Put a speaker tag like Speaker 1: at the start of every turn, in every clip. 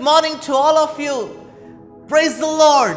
Speaker 1: morning to all of you. Praise the Lord.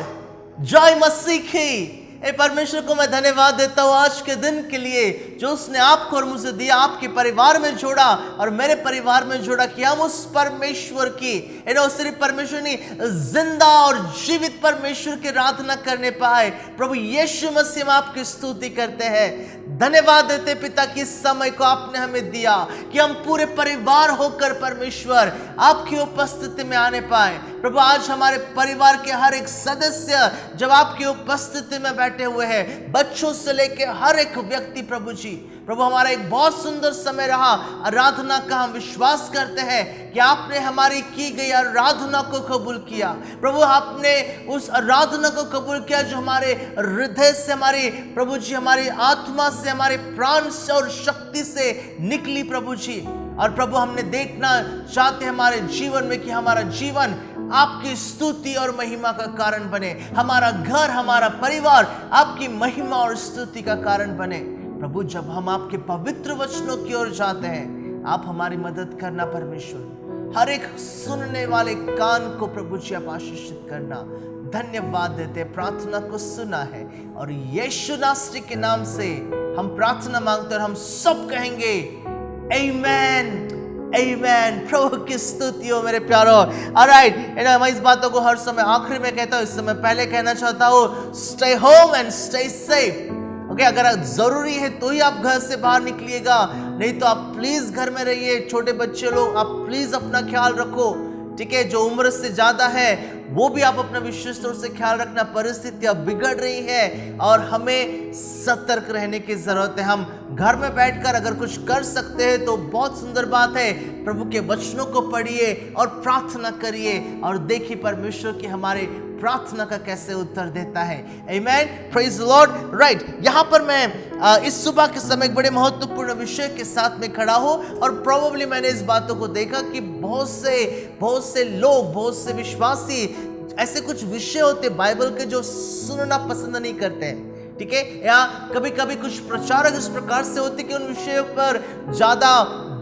Speaker 1: जय मसीह की। परमेश्वर को मैं धन्यवाद देता हूँ आज के दिन के लिए जो उसने आपको और मुझे दिया, आपके परिवार में जोड़ा और मेरे परिवार में जोड़ा कि हम उस परमेश्वर की सिर्फ परमेश्वर नहीं, जिंदा और जीवित परमेश्वर की आराधना करने पाए। प्रभु यीशु मसीह हम आपकी स्तुति करते हैं, धन्यवाद देते पिता कि इस समय को आपने हमें दिया कि हम पूरे परिवार होकर परमेश्वर आपकी उपस्थिति में आने पाए। प्रभु आज हमारे परिवार के हर एक सदस्य जब आपकी उपस्थिति में बैठे हुए हैं, बच्चों से लेकर हर एक व्यक्ति, प्रभु जी, प्रभु हमारा एक बहुत सुंदर समय रहा आराधना का। हम विश्वास करते हैं कि आपने हमारी की गई आराधना को कबूल किया। प्रभु आपने उस आराधना को कबूल किया जो हमारे हृदय से, हमारी प्रभु जी, हमारी आत्मा से, हमारे प्राण से और शक्ति से निकली प्रभु जी। और प्रभु हमने देखना चाहते हमारे जीवन में कि हमारा जीवन आपकी स्तुति और महिमा का कारण बने, हमारा घर, हमारा परिवार आपकी महिमा और स्तुति का कारण बने। प्रभु जब हम आपके पवित्र वचनों की ओर जाते हैं, आप हमारी मदद करना परमेश्वर, हर एक सुनने वाले कान को प्रभु जी आप आशीषित करना। धन्यवाद देते, प्रार्थना को सुना है और यीशु नासरी के नाम से हम प्रार्थना मांगते और हम सब कहेंगे आमीन, आमीन। प्रभु की स्तुति हो मेरे प्यारो। ऑलराइट, मैं इस बातों को हर समय आखिरी में कहता हूँ, इस समय पहले कहना चाहता हूँ, stay home and stay safe. Okay, अगर जरूरी है तो ही आप घर से बाहर निकलिएगा, नहीं तो आप प्लीज घर में रहिए। छोटे बच्चे लोग, आप प्लीज अपना ख्याल रखो, ठीक है। जो उम्र से ज्यादा है वो भी आप अपना विशेष तौर से ख्याल रखना। परिस्थितियां बिगड़ रही है और हमें सतर्क रहने की जरूरत है। हम घर में बैठकर अगर कुछ कर सकते हैं तो बहुत सुंदर बात है। प्रभु के वचनों को पढ़िए और प्रार्थना करिए और देखिए परमेश्वर की हमारे प्रार्थना का कैसे उत्तर देता है। आमीन, प्रेज द लॉर्ड। राइट, यहाँ पर मैं इस सुबह के समय एक बड़े महत्वपूर्ण विषय के साथ में खड़ा हूँ और प्रोबेबली मैंने इस बातों को देखा कि बहुत से लोग, बहुत से विश्वासी ऐसे कुछ विषय होते बाइबल के जो सुनना पसंद नहीं करते हैं, ठीक है। या कभी कभी कुछ प्रचारक इस प्रकार से होते कि उन विषयों पर ज्यादा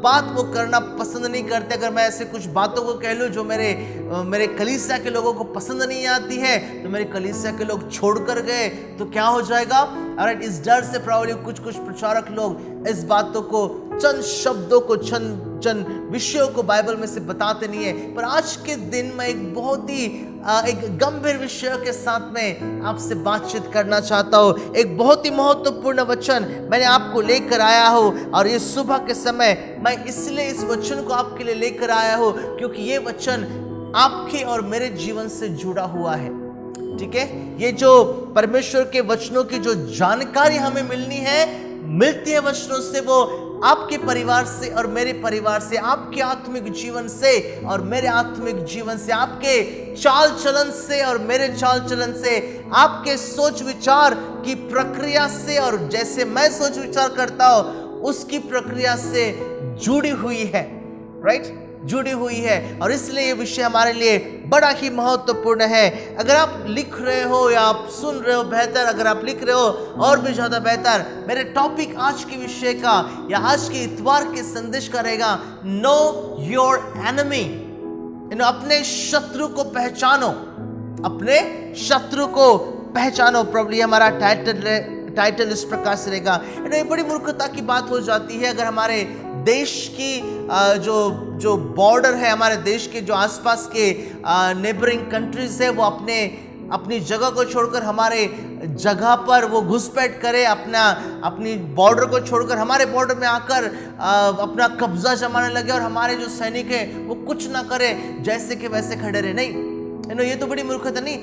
Speaker 1: बात वो करना पसंद नहीं करते। अगर मैं ऐसे कुछ बातों को कह लूँ जो मेरे कलीसिया के लोगों को पसंद नहीं आती है, तो मेरे कलीसिया के लोग छोड़कर गए तो क्या हो जाएगा। ऑलराइट, इस डर से प्रॉब्लम कुछ प्रचारक लोग इस बातों को, चंद शब्दों को, चंद विषयों को बाइबल में से बताते नहीं है। पर आज के दिन मैं एक बहुत ही एक गंभीर विषय के साथ में आपसे बातचीत करना चाहता हूँ। एक बहुत ही महत्वपूर्ण वचन मैंने आपको लेकर आया हूँ और ये सुबह के समय मैं इसलिए इस वचन को आपके लिए लेकर आया हूँ क्योंकि ये वचन आपके और मेरे जीवन से जुड़ा हुआ है, ठीक है। ये जो परमेश्वर के वचनों की जो जानकारी हमें मिलती है वचनों से, वो आपके परिवार से और मेरे परिवार से, आपके आत्मिक जीवन से और मेरे आत्मिक जीवन से, आपके चाल चलन से और मेरे चाल चलन से, आपके सोच विचार की प्रक्रिया से और जैसे मैं सोच विचार करता हूं उसकी प्रक्रिया से जुड़ी हुई है। राइट, जुड़ी हुई है और इसलिए ये विषय हमारे लिए बड़ा ही महत्वपूर्ण है। अगर आप लिख रहे हो या आप सुन रहे हो, बेहतर अगर आप लिख रहे हो और भी ज्यादा बेहतर। मेरे टॉपिक आज के विषय का या आज के इतवार के संदेश का रहेगा नो योर एनिमी। अपने शत्रु को पहचानो, अपने शत्रु को पहचानो। प्रॉब्ली हमारा टाइटल इस प्रकार से रहेगा। ये बड़ी मूर्खता की बात हो जाती है अगर हमारे देश की जो बॉर्डर है, हमारे देश के जो आसपास के नेबरिंग कंट्रीज है, वो अपनी जगह को छोड़कर हमारे जगह पर वो घुसपैठ करे, अपनी बॉर्डर को छोड़कर हमारे बॉर्डर में आकर अपना कब्जा जमाने लगे और हमारे जो सैनिक है वो कुछ ना करे, जैसे कि वैसे खड़े रहे। नहीं, ये तो बड़ी मूर्खता। नहीं,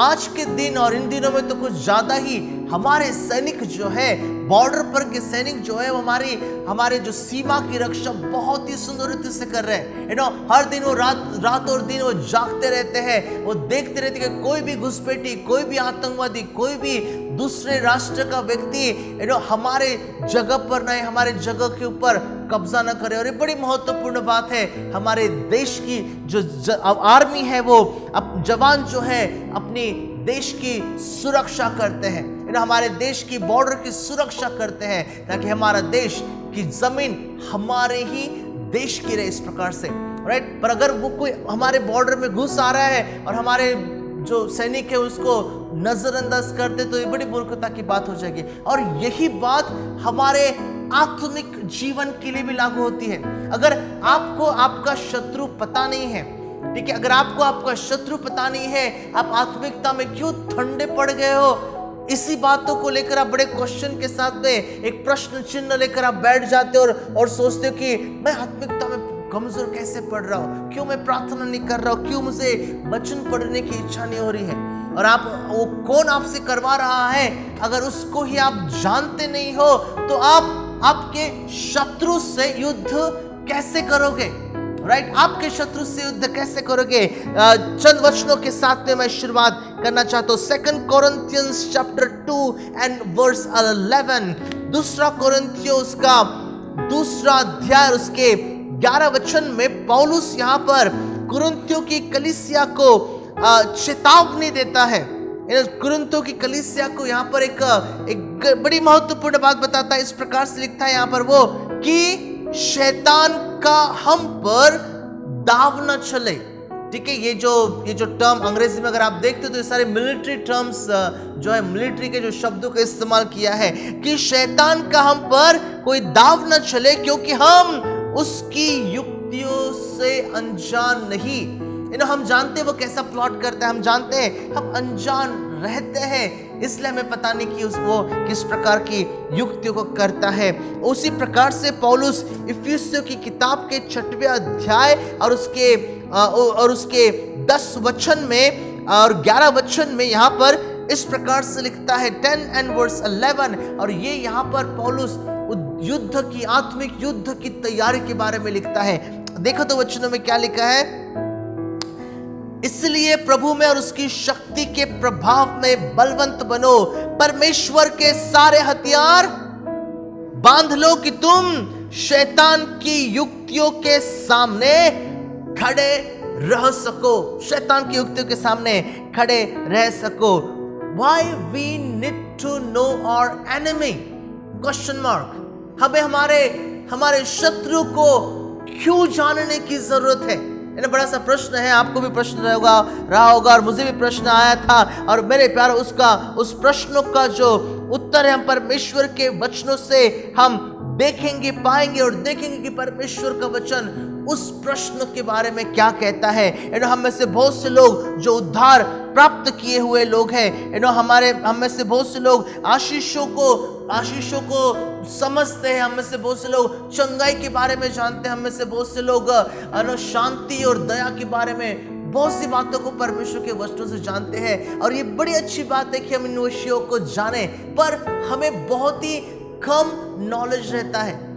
Speaker 1: आज के दिन और इन दिनों में तो कुछ ज्यादा ही हमारे सैनिक जो है, बॉर्डर पर के सैनिक जो है, वो हमारे जो सीमा की रक्षा बहुत ही सुंदर रीति से कर रहे हैं। हर दिन वो रात और दिन वो जागते रहते हैं, वो देखते रहते हैं कि कोई भी घुसपैठी, कोई भी आतंकवादी, कोई भी दूसरे राष्ट्र का व्यक्ति हमारे जगह पर नहीं, हमारे जगह के ऊपर कब्जा न करे। और ये बड़ी महत्वपूर्ण बात है। हमारे देश की जो आर्मी है, वो जवान जो है अपनी देश की सुरक्षा करते हैं, हमारे देश की बॉर्डर की सुरक्षा करते हैं ताकि हमारा देश की जमीन हमारे ही देश की रहे। इस प्रकार से राइट। पर अगर वो कोई हमारे बॉर्डर में घुस आ रहा है और हमारे जो सैनिक है उसको नजरअंदाज करते तो ये बड़ी मूर्खता की बात हो जाएगी। और यही बात हमारे आत्मिक जीवन के लिए भी लागू होती है। अगर आपको आपका शत्रु पता नहीं है, ठीक है, अगर आपको आपका शत्रु पता नहीं है, आप आत्मिकता में क्यों ठंडे पड़ गए हो, इसी बातों को लेकर आप बड़े क्वेश्चन के साथ में एक प्रश्न चिन्ह लेकर आप बैठ जाते हो और सोचते हो कि मैं आत्मिकता में कमजोर कैसे पढ़ रहा हूँ, क्यों मैं प्रार्थना नहीं कर रहा हूँ, क्यों मुझे वचन पढ़ने की इच्छा नहीं हो रही है। और आप वो कौन आपसे करवा रहा है, अगर उसको ही आप जानते नहीं हो तो आप आपके शत्रु से युद्ध कैसे करोगे, राइट? आपके शत्रु से युद्ध कैसे करोगे? चंद वचनों के साथ में मैं शुरुआत करना चाहता हूँ। 2 Corinthians chapter 2 and verse 11, 2 कोरिन्थियों उसका 2 अध्याय उसके 11 वचन में पौलुस यहाँ पर कुरिन्थियों की कलीसिया को चेतावनी देता है। कुरिन्थियों की कलीसिया को यहाँ पर एक बड़ी महत्वपूर्ण बात बताता है। इस प्रकार से लिखता है यहाँ पर वो कि शैतान का हम पर दाव न चले। ठीक है, ये जो टर्म अंग्रेजी में अगर आप देखते हो तो ये सारे मिलिट्री टर्म्स जो है, मिलिट्री के जो शब्दों का इस्तेमाल किया है कि शैतान का हम पर कोई दाव न चले, क्योंकि हम उसकी युक्तियों से अनजान नहीं। हम जानते हैं वो कैसा प्लॉट करता है, हम जानते हैं, हम अनजान रहते हैं, इसलिए हमें पता नहीं कि वो किस प्रकार की युक्तियों को करता है। उसी प्रकार से पौलुस इफिसियों की किताब के 6वें अध्याय और उसके 10 वचन में और 11 वचन में यहाँ पर इस प्रकार से लिखता है 10 and verse 11। और ये यहाँ पर पौलुस युद्ध की, आत्मिक युद्ध की तैयारी के बारे में लिखता है। देखो तो वचनों में क्या लिखा है, इसलिए प्रभु में और उसकी शक्ति के प्रभाव में बलवंत बनो, परमेश्वर के सारे हथियार बांध लो कि तुम शैतान की युक्तियों के सामने खड़े रह सको, शैतान की युक्तियों के सामने खड़े रह सको। Why we need to know our enemy? Question mark। हमें हमारे शत्रु को क्यों जानने की जरूरत है? ये बड़ा सा प्रश्न है, आपको भी प्रश्न रहा होगा और मुझे भी प्रश्न आया था। और मेरे प्यार उस प्रश्नों का जो उत्तर है हम परमेश्वर के वचनों से हम देखेंगे, पाएंगे और देखेंगे कि परमेश्वर का वचन उस प्रश्न के बारे में क्या कहता है। हम में से बहुत से लोग जो उद्धार प्राप्त किए हुए लोग हैं, हम में से बहुत से लोग आशीषों को समझते हैं, हम में से बहुत से लोग चंगाई के बारे में जानते हैं, हम में से बहुत से लोग शांति और दया के बारे में बहुत सी बातों को परमेश्वर के वचनों से जानते हैं। और ये बड़ी अच्छी बात है कि हम इन विषयों को जाने, पर हमें बहुत ही कम नॉलेज रहता है।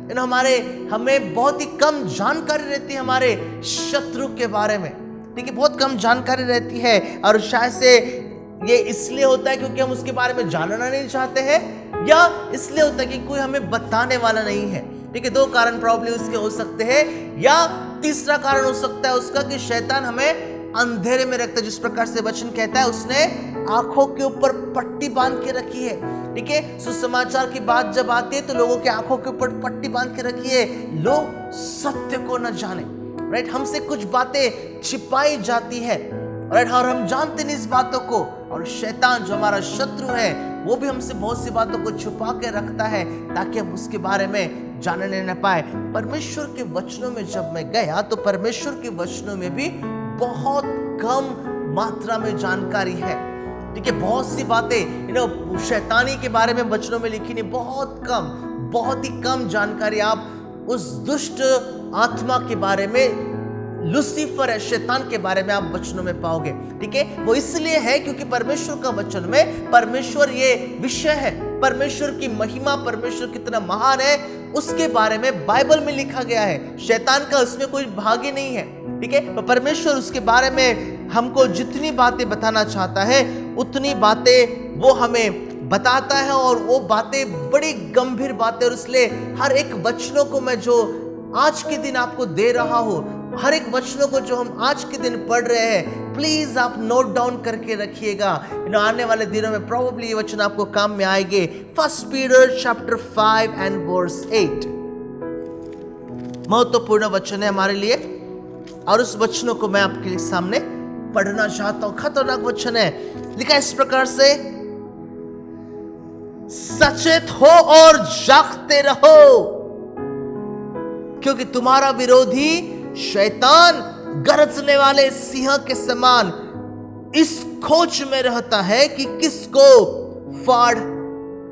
Speaker 1: हमें बहुत ही कम जानकारी रहती है हमारे शत्रु के बारे में। ठीक है, बहुत कम जानकारी रहती है और शायद से ये इसलिए होता है क्योंकि हम उसके बारे में जानना नहीं चाहते हैं, या इसलिए होता है कि कोई हमें बताने वाला नहीं है। ठीक है, 2 कारण प्रॉब्लम इसके हो सकते हैं, या तीसरा कारण हो सकता है उसका कि शैतान हमें अंधेरे में रखता है। जिस प्रकार से वचन कहता है, उसने आंखों के ऊपर पट्टी बांध के रखी है। ठीक है, सुसमाचार की बात जब आती है तो लोगों के आंखों के ऊपर पट्टी बांध के रखी है, लोग सत्य को न जाने। राइट, हमसे कुछ बातें छिपाई जाती है, राइट, और हम जानते नहीं इस बातों को। और शैतान जो हमारा शत्रु है वो भी हमसे बहुत सी बातों को छुपा के रखता है ताकि हम उसके बारे में जानने न पाए। परमेश्वर के वचनों में जब मैं गया तो परमेश्वर के वचनों में भी बहुत कम मात्रा में जानकारी है। ठीक है, बहुत सी बातें शैतानी के बारे में वचनों में लिखी नहीं, बहुत ही कम जानकारी आप उस दुष्ट आत्मा के बारे में, लूसीफर है, शैतान के बारे में आप वचनों में पाओगे। ठीक है, वो इसलिए है क्योंकि परमेश्वर का वचन में परमेश्वर ये विषय है, परमेश्वर की महिमा, परमेश्वर कितना महान है उसके बारे में बाइबल में लिखा गया है। शैतान का उसमें कोई भाग ही नहीं है। ठीक है, तो परमेश्वर उसके बारे में हमको जितनी बातें बताना चाहता है उतनी बातें वो हमें बताता है, और वो बातें बड़ी गंभीर बातें। और इसलिए हर एक वचनों को मैं जो आज के दिन आपको दे रहा हूं, हर एक वचनों को जो हम आज के दिन पढ़ रहे हैं, प्लीज आप नोट डाउन करके रखिएगा। आने वाले दिनों में प्रोबेबली ये वचन आपको काम में आएंगे। 1 Peter chapter 5 and verse 8 महत्वपूर्ण वचन है हमारे लिए। और उस वचनों को मैं आपके सामने पढ़ना चाहता हूं। खतरनाक वचन है, लिखा इस प्रकार से, सचेत हो और जागते रहो, क्योंकि तुम्हारा विरोधी शैतान गरजने वाले सिंह के समान इस खोज में रहता है कि किसको फाड़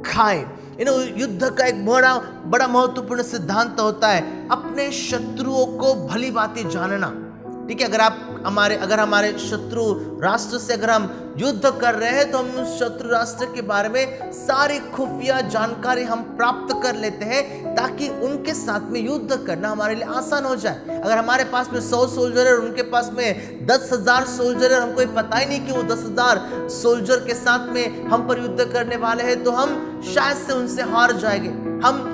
Speaker 1: खाए। युद्ध का एक बड़ा महत्वपूर्ण सिद्धांत होता है अपने शत्रुओं को भली भांति जानना। ठीक है, अगर हमारे शत्रु राष्ट्र से अगर हम युद्ध कर रहे हैं तो हम उस शत्रु राष्ट्र के बारे में सारी खुफिया जानकारी हम प्राप्त कर लेते हैं, ताकि उनके साथ में युद्ध करना हमारे लिए आसान हो जाए। अगर हमारे पास में 100 सोल्जर है और उनके पास में 10,000 सोल्जर है, हमको पता ही नहीं कि वो 10,000 सोल्जर के साथ में हम पर युद्ध करने वाले हैं, तो हम शायद से उनसे हार जाएंगे। हम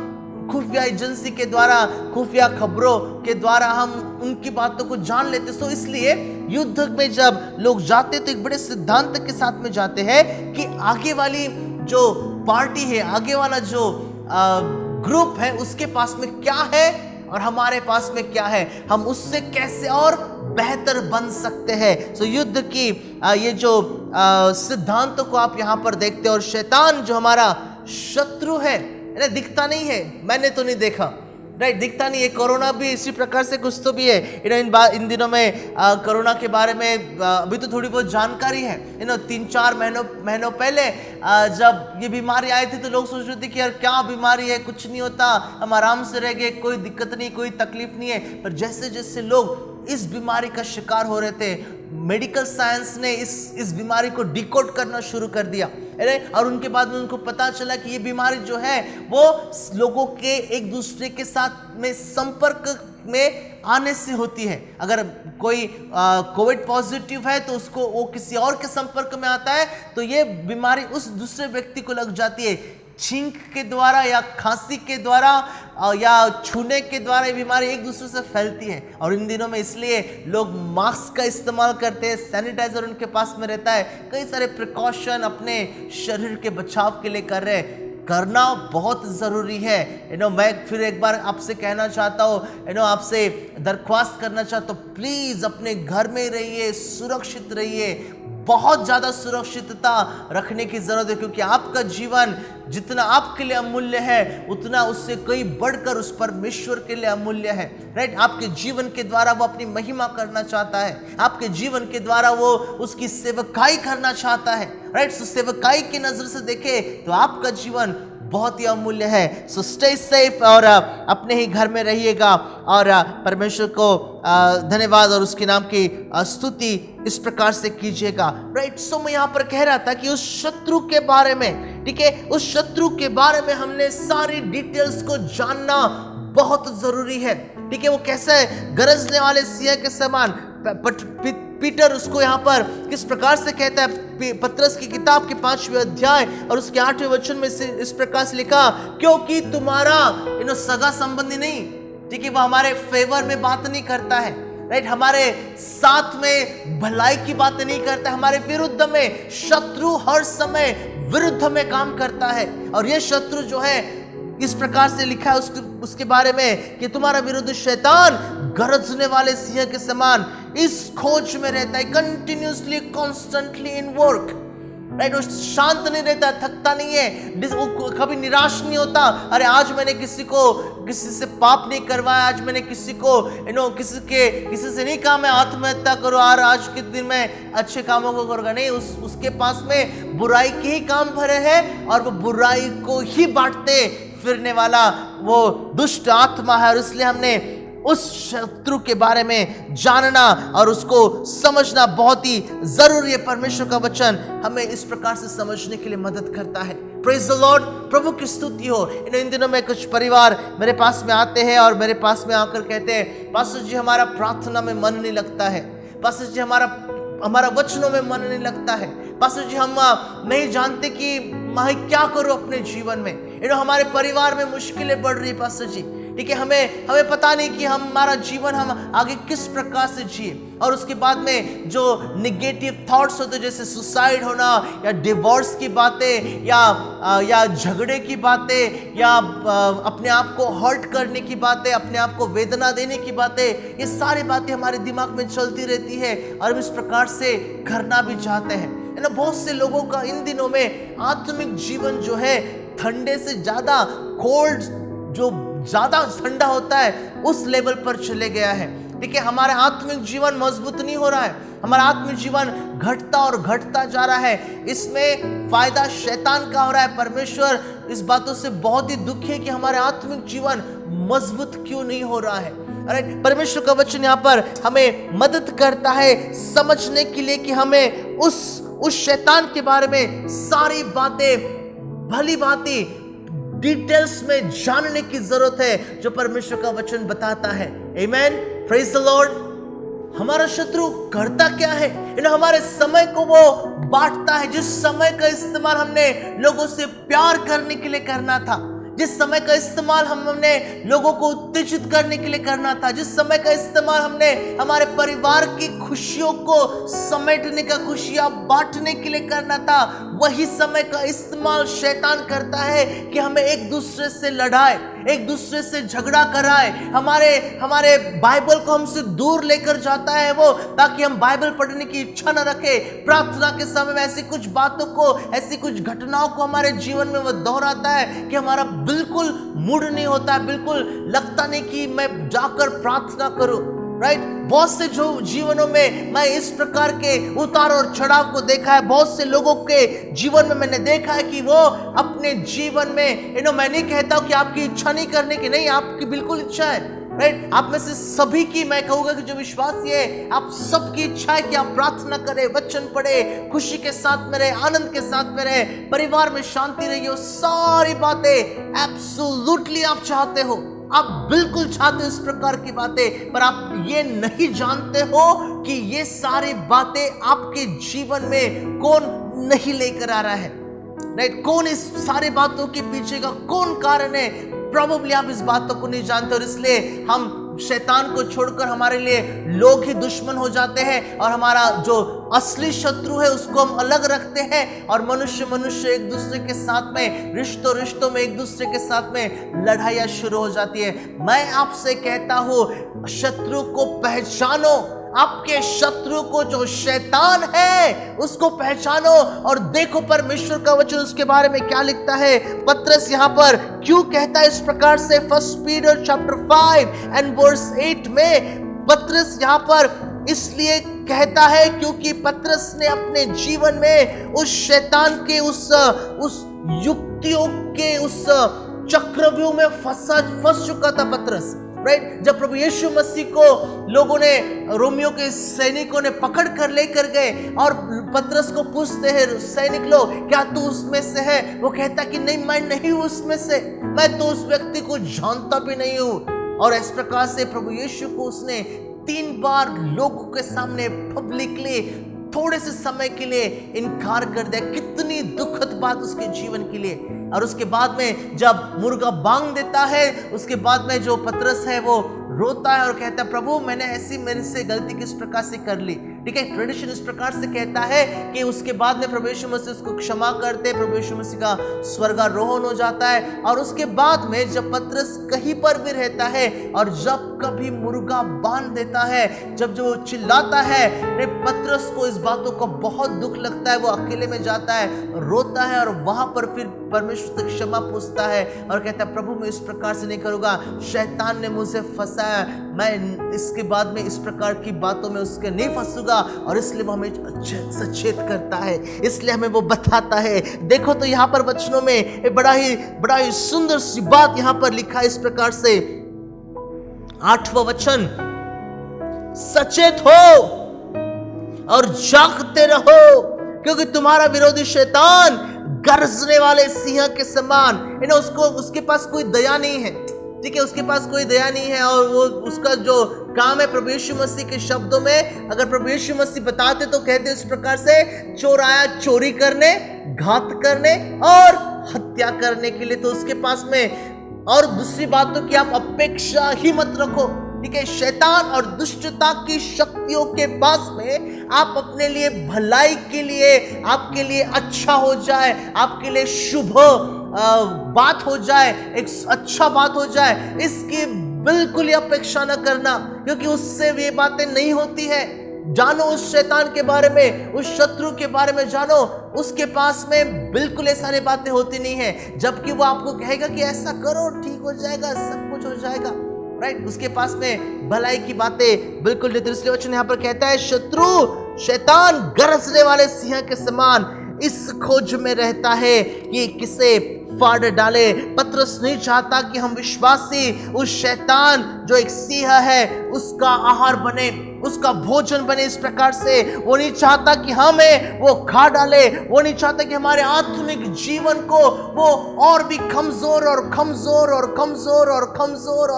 Speaker 1: खुफिया एजेंसी के द्वारा, खुफिया खबरों के द्वारा हम उनकी बातों को जान लेते। सो इसलिए युद्ध में जब लोग जाते तो एक बड़े सिद्धांत के साथ में जाते हैं कि आगे वाली जो पार्टी है, आगे वाला जो ग्रुप है, उसके पास में क्या है और हमारे पास में क्या है, हम उससे कैसे और बेहतर बन सकते हैं। सो युद्ध की ये जो सिद्धांतों को आप यहाँ पर देखते हैं। और शैतान जो हमारा शत्रु है, दिखता नहीं है, मैंने तो नहीं देखा, राइट, दिखता नहीं है। कोरोना भी इसी प्रकार से कुछ तो भी है। इन दिनों में कोरोना के बारे में अभी तो थोड़ी बहुत जानकारी है। 3-4 महीनों पहले जब ये बीमारी आई थी तो लोग सोच रहे थे कि यार क्या बीमारी है, कुछ नहीं होता, हम आराम से रह गए, कोई दिक्कत नहीं, कोई तकलीफ नहीं है। पर जैसे जैसे लोग इस बीमारी का शिकार हो रहे थे, मेडिकल साइंस ने इस बीमारी को डिकोड करना शुरू कर दिया, और उनके बाद में उनको पता चला कि ये बीमारी जो है वो लोगों के एक दूसरे के साथ में संपर्क में आने से होती है। अगर कोई कोविड पॉजिटिव है तो उसको वो किसी और के संपर्क में आता है तो ये बीमारी उस दूसरे व्यक्ति को लग जाती है। छींक के द्वारा या खांसी के द्वारा या छूने के द्वारा ये बीमारी एक दूसरे से फैलती है। और इन दिनों में इसलिए लोग मास्क का इस्तेमाल करते हैं, सैनिटाइजर उनके पास में रहता है, कई सारे प्रिकॉशन अपने शरीर के बचाव के लिए कर रहे हैं। करना बहुत ज़रूरी है। मैं फिर एक बार आपसे कहना चाहता हूँ, आपसे दरख्वास्त करना चाहता हूँ, प्लीज़ अपने घर में रहिए, सुरक्षित रहिए। बहुत ज़्यादा सुरक्षितता रखने की ज़रूरत है, क्योंकि आपका जीवन जितना आपके लिए अमूल्य है उतना उससे कई बढ़कर उस परमेश्वर के लिए अमूल्य है, राइट। आपके जीवन के द्वारा वो अपनी महिमा करना चाहता है, आपके जीवन के द्वारा वो उसकी सेवकाई करना चाहता है, राइट। सो सेवकाई की नज़र से देखे तो आपका जीवन बहुत ही अमूल्य है। सो स्टे सेफ और अपने ही घर में रहिएगा और परमेश्वर को धन्यवाद और उसके नाम की स्तुति इस प्रकार से कीजिएगा, राइट। सो मैं यहाँ पर कह रहा था कि उस शत्रु के बारे में, ठीक है, उस शत्रु के बारे में हमने सारी डिटेल्स को जानना बहुत जरूरी है, ठीक है। वो कैसा है, गरजने वाले सिंह के समान। पीटर उसको यहाँ पर किस प्रकार से कहता है, पतरस की किताब के 5वें अध्याय और उसके 8वें वचन में से इस प्रकार से लिखा, क्योंकि तुम्हारा सगा संबंधी नहीं, ठीक है, वो हमारे फेवर में बात नहीं करता है, राइट, हमारे साथ में भलाई की बात नहीं करता, हमारे विरुद्ध में। शत्रु हर समय विरुद्ध में काम करता है और ये शत्रु जो है इस प्रकार से लिखा है उसके बारे में कि तुम्हारा विरोधी शैतान गरजने वाले सिंह के समान इस खोज में रहता है, continuously, constantly in work, right. वो शांत नहीं रहता, थकता नहीं है, वो कभी निराश नहीं होता। अरे आज मैंने किसी से पाप नहीं करवाया, आज मैंने किसी से नहीं कहा मैं आत्महत्या करो और आज के दिन मैं अच्छे कामों को करूंगा, नहीं। उसके पास में बुराई के ही काम भरे हैं और वो बुराई को ही बांटते फिरने वाला वो दुष्ट आत्मा है। और इसलिए हमने उस शत्रु के बारे में जानना और उसको समझना बहुत ही जरूरी है। परमेश्वर का वचन हमें इस प्रकार से समझने के लिए मदद करता है। प्रेज द लॉर्ड, प्रभु की स्तुति हो। इन दिनों में कुछ परिवार मेरे पास में आते हैं और मेरे पास में आकर कहते हैं, पास्टर जी हमारा प्रार्थना में मन नहीं लगता है, पास्टर जी हमारा वचनों में मन नहीं लगता है, पास्टर जी हम नहीं जानते कि मैं क्या करूं अपने जीवन में, हमारे परिवार में मुश्किलें बढ़ रही है पास्टर जी, ठीक है, हमें पता नहीं कि हमारा जीवन हम आगे किस प्रकार से जिए। और उसके बाद में जो निगेटिव थॉट्स होते, जैसे सुसाइड होना या डिवोर्स की बातें या झगड़े की बातें या अपने आप को हर्ट करने की बातें, अपने आप को वेदना देने की बातें, ये सारी बातें हमारे दिमाग में चलती रहती है और हम इस प्रकार से करना भी चाहते हैं, है ना। बहुत से लोगों का इन दिनों में आत्मिक जीवन जो है ठंडे से ज्यादा कोल्ड, जो ज्यादा ठंडा होता है उस लेवल पर चले गया है। ठीक है, हमारा आत्मिक जीवन मजबूत नहीं हो रहा है, हमारा आत्मिक जीवन घटता और घटता जा रहा है। इसमें फायदा शैतान का हो रहा है। परमेश्वर इस बातों से बहुत ही दुखी है कि हमारा आत्मिक जीवन मजबूत क्यों नहीं हो रहा है। अरे परमेश्वर का वचन यहाँ पर हमें मदद करता है समझने के लिए कि हमें उस शैतान के बारे में सारी बातें भली भांति डिटेल्स में जानने की जरूरत है, जो परमेश्वर का वचन बताता है। आमेन, प्रेज द लॉर्ड। हमारा शत्रु करता क्या है, हमारे समय को वो बांटता है। जिस समय का इस्तेमाल हमने लोगों से प्यार करने के लिए करना था, जिस समय का इस्तेमाल हमने लोगों को उत्तेजित करने के लिए करना था, जिस समय का इस्तेमाल हमने हमारे परिवार की खुशियों को समेटने का, खुशियां बांटने के लिए करना था, वही समय का इस्तेमाल शैतान करता है कि हमें एक दूसरे से लड़ाए, एक दूसरे से झगड़ा कराए, हमारे बाइबल को हमसे दूर लेकर जाता है वो, ताकि हम बाइबल पढ़ने की इच्छा न रखें। प्रार्थना के समय में ऐसी कुछ बातों को, ऐसी कुछ घटनाओं को हमारे जीवन में वो दोहराता है कि हमारा बिल्कुल मूड नहीं होता है, बिल्कुल लगता नहीं कि मैं जाकर प्रार्थना करूं। राइट, बहुत से जो जीवनों में मैं इस प्रकार के उतार और चढ़ाव को देखा है। बहुत से लोगों के जीवन में मैंने देखा है कि वो अपने जीवन में मैं नहीं कहता हूं कि आपकी इच्छा नहीं करने की, नहीं, आपकी बिल्कुल इच्छा है। राइट, आप में से सभी की मैं कहूंगा कि जो विश्वासी है, आप सबकी इच्छा है कि आप प्रार्थना करें, वचन पढ़े, खुशी के साथ में रहे, आनंद के साथ में रहे, परिवार में शांति रही हो, सारी बातें एब्सोल्युटली आप चाहते हो, आप बिल्कुल चाहते हो इस प्रकार की बातें, पर आप ये नहीं जानते हो कि ये सारी बातें आपके जीवन में कौन नहीं लेकर आ रहा है। राइट, कौन इस सारी बातों के पीछे का कौन कारण है, प्रोबेबली आप इस बातों को नहीं जानते, और इसलिए हम शैतान को छोड़कर हमारे लिए लोग ही दुश्मन हो जाते हैं, और हमारा जो असली शत्रु है उसको हम अलग रखते हैं, और मनुष्य एक दूसरे के साथ में, रिश्तों में एक दूसरे के साथ में लड़ाइयाँ शुरू हो जाती है। मैं आपसे कहता हूँ, शत्रु को पहचानो, आपके शत्रु को जो शैतान है उसको पहचानो, और देखो परमेश्वर का वचन उसके बारे में क्या लिखता है। पतरस यहाँ पर क्यों कहता है इस प्रकार से, 1 पीटर चैप्टर 5 एंड वर्स 8 में पतरस यहाँ पर इसलिए कहता है क्योंकि पतरस ने अपने जीवन में उस शैतान के उस युक्तियों के उस चक्रव्यूह में फंस चुका था पतरस। राइट, जब प्रभु यीशु मसीह को लोगों ने, रोमियो के सैनिकों ने पकड़ कर लेकर गए और पतरस को पूछते हैं सैनिक लोग, क्या तू उसमें से है? वो कहता कि नहीं, मैं नहीं हूं उसमें से, मैं तो उस व्यक्ति को जानता भी नहीं हूं। और इस प्रकार से प्रभु यीशु को उसने 3 बार लोगों के सामने पब्लिकली थोड़े से समय के लिए इनकार कर दिया। कितनी दुखद बात उसके जीवन के लिए। और उसके बाद में जब मुर्गा बांग देता है, उसके बाद में जो पतरस है वो रोता है और कहता है, प्रभु मैंने ऐसी मेरे से गलती किस प्रकार से कर ली। ठीक है, ट्रेडिशन इस प्रकार से कहता है कि उसके बाद में प्रभु यीशु मसीह उसको क्षमा करते, प्रभु यीशु मसीह का स्वर्गारोहण हो जाता है। और उसके बाद में जब पतरस कहीं पर भी रहता है और जब कभी मुर्गा बांध देता है, जब जो चिल्लाता है, पतरस को इस बातों का बहुत दुख लगता है। वो अकेले में जाता है, रोता है, और वहां पर फिर परमेश्वर से क्षमा पूछता है और कहता है, प्रभु मैं इस प्रकार से नहीं करूंगा, शैतान ने मुझे फंसाया, मैं इसके बाद में इस प्रकार की बातों में उसके नहीं फंसूंगा। और इसलिए वो हमें सचेत करता है, इसलिए हमें वो बताता है। देखो तो यहाँ पर वचनों में एक बड़ा ही सुंदर सी बात यहाँ पर लिखा है इस प्रकार से, 8वां वचन, सचेत हो और जागते रहो, क्योंकि तुम्हारा विरोधी शैतान गरजने वाले सिंह के समान, उसके पास कोई दया नहीं है। ठीक है, उसके पास कोई दया नहीं है, और वो उसका जो काम है, प्रभु यीशु मसीह के शब्दों में अगर प्रभु यीशु मसीह बताते तो कहते इस प्रकार से, चोर आया चोरी करने, घात करने और हत्या करने के लिए। तो उसके पास में और दूसरी बात तो कि आप अपेक्षा ही मत रखो। ठीक है, शैतान और दुष्टता की शक्तियों के पास में आप अपने लिए भलाई के लिए, आपके लिए अच्छा हो जाए, आपके लिए शुभ बात हो जाए, एक अच्छा बात हो जाए, इसकी बिल्कुल ही अपेक्षा न करना, क्योंकि उससे ये बातें नहीं होती है। जानो उस शैतान के बारे में, उस शत्रु के बारे में जानो, उसके पास में बिल्कुल ये सारी बातें होती नहीं है। जबकि वो आपको कहेगा कि ऐसा करो, ठीक हो जाएगा, सब कुछ हो जाएगा, राइट। उसके पास में भलाई की बातें बिल्कुल नहीं। इसलिए वचन यहाँ पर कहता है, शैतान गरजने वाले सिंह के समान इस खोज में रहता है कि किसे फाड़ डाले। पतरस नहीं चाहता कि हम विश्वासी उस शैतान जो एक सिंह है उसका आहार बने, उसका भोजन बने। इस प्रकार से वो नहीं चाहता कि हमें वो खा डाले, वो नहीं चाहता कि हमारे आत्मिक जीवन को वो और भी कमजोर और कमजोर और कमजोर और कमजोर